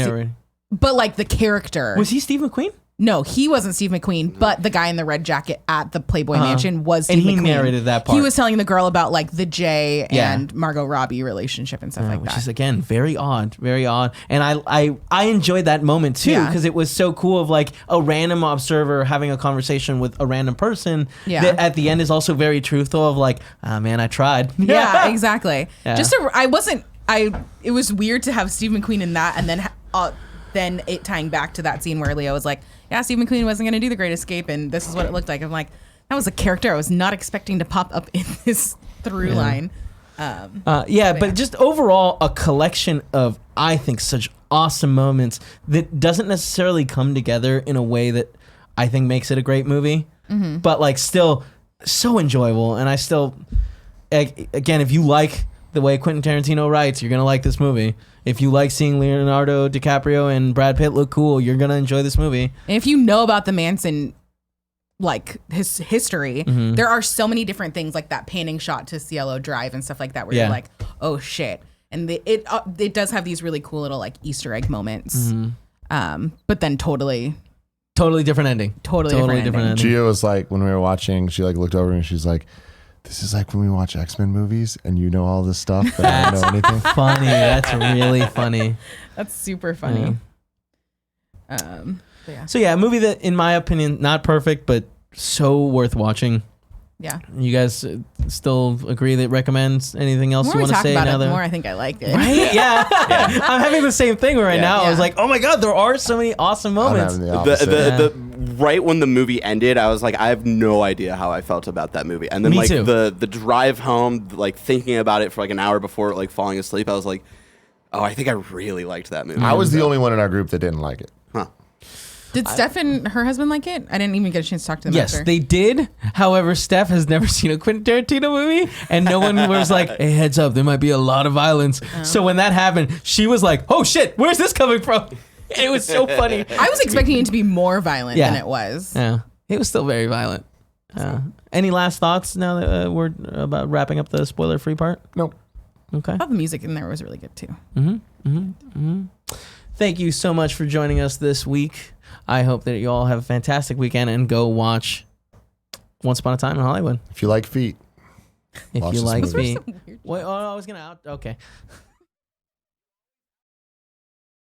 but like the character. Was he Steve McQueen? No, he wasn't Steve McQueen, but the guy in the red jacket at the Playboy Mansion was Steve McQueen. And he narrated that part. He was telling the girl about like the Jay and Margot Robbie relationship and stuff like that. Which is, again, very odd, very odd. And I enjoyed that moment too, because it was so cool of like a random observer having a conversation with a random person that at the end is also very truthful of like, man, I tried. Yeah, exactly. Yeah. It was weird to have Steve McQueen in that, and then it tying back to that scene where Leo was like, yeah, Steve McQueen wasn't going to do The Great Escape, and this is what it looked like. I'm like, that was a character I was not expecting to pop up in this through line. But just overall, a collection of, I think, such awesome moments that doesn't necessarily come together in a way that I think makes it a great movie, but like still so enjoyable. And I still, again, if you like the way Quentin Tarantino writes, you're going to like this movie. If you like seeing Leonardo DiCaprio and Brad Pitt look cool, you're going to enjoy this movie. And if you know about the Manson, like his history, there are so many different things like that panning shot to Cielo Drive and stuff like that where you're like, oh shit. And it does have these really cool little like Easter egg moments. But then totally different ending. Totally different ending. Gio was like, when we were watching, she like looked over and she's like, This is like when we watch X-Men movies and you know all this stuff, but I don't know anything. Funny. That's really funny. That's super funny. So yeah, a movie that, in my opinion, not perfect, but so worth watching. Yeah. You guys still agree that recommends? Anything else you want to say? The more I think I liked it. Right? Yeah. I'm having the same thing right now. I was like, oh my God, there are so many awesome moments. Right when the movie ended, I was like, I have no idea how I felt about that movie. And then Me like too. the drive home, like thinking about it for like an hour before like falling asleep, I was like, oh, I think I really liked that movie. I was the only one in our group that didn't like it. Huh. Did Steph and her husband like it? I didn't even get a chance to talk to them. Yes, after. they did. However, Steph has never seen a Quentin Tarantino movie, and no one was like, hey, heads up, there might be a lot of violence. So when that happened, she was like, oh shit, where's this coming from? And it was so funny. I was expecting it to be more violent than it was. Yeah, it was still very violent. Any last thoughts now that we're about wrapping up the spoiler-free part? Nope. Okay. I thought the music in there was really good too. Thank you so much for joining us this week. I hope that you all have a fantastic weekend and go watch Once Upon a Time in Hollywood. If you like feet. If you like movie. feet. Wait, I was going to okay.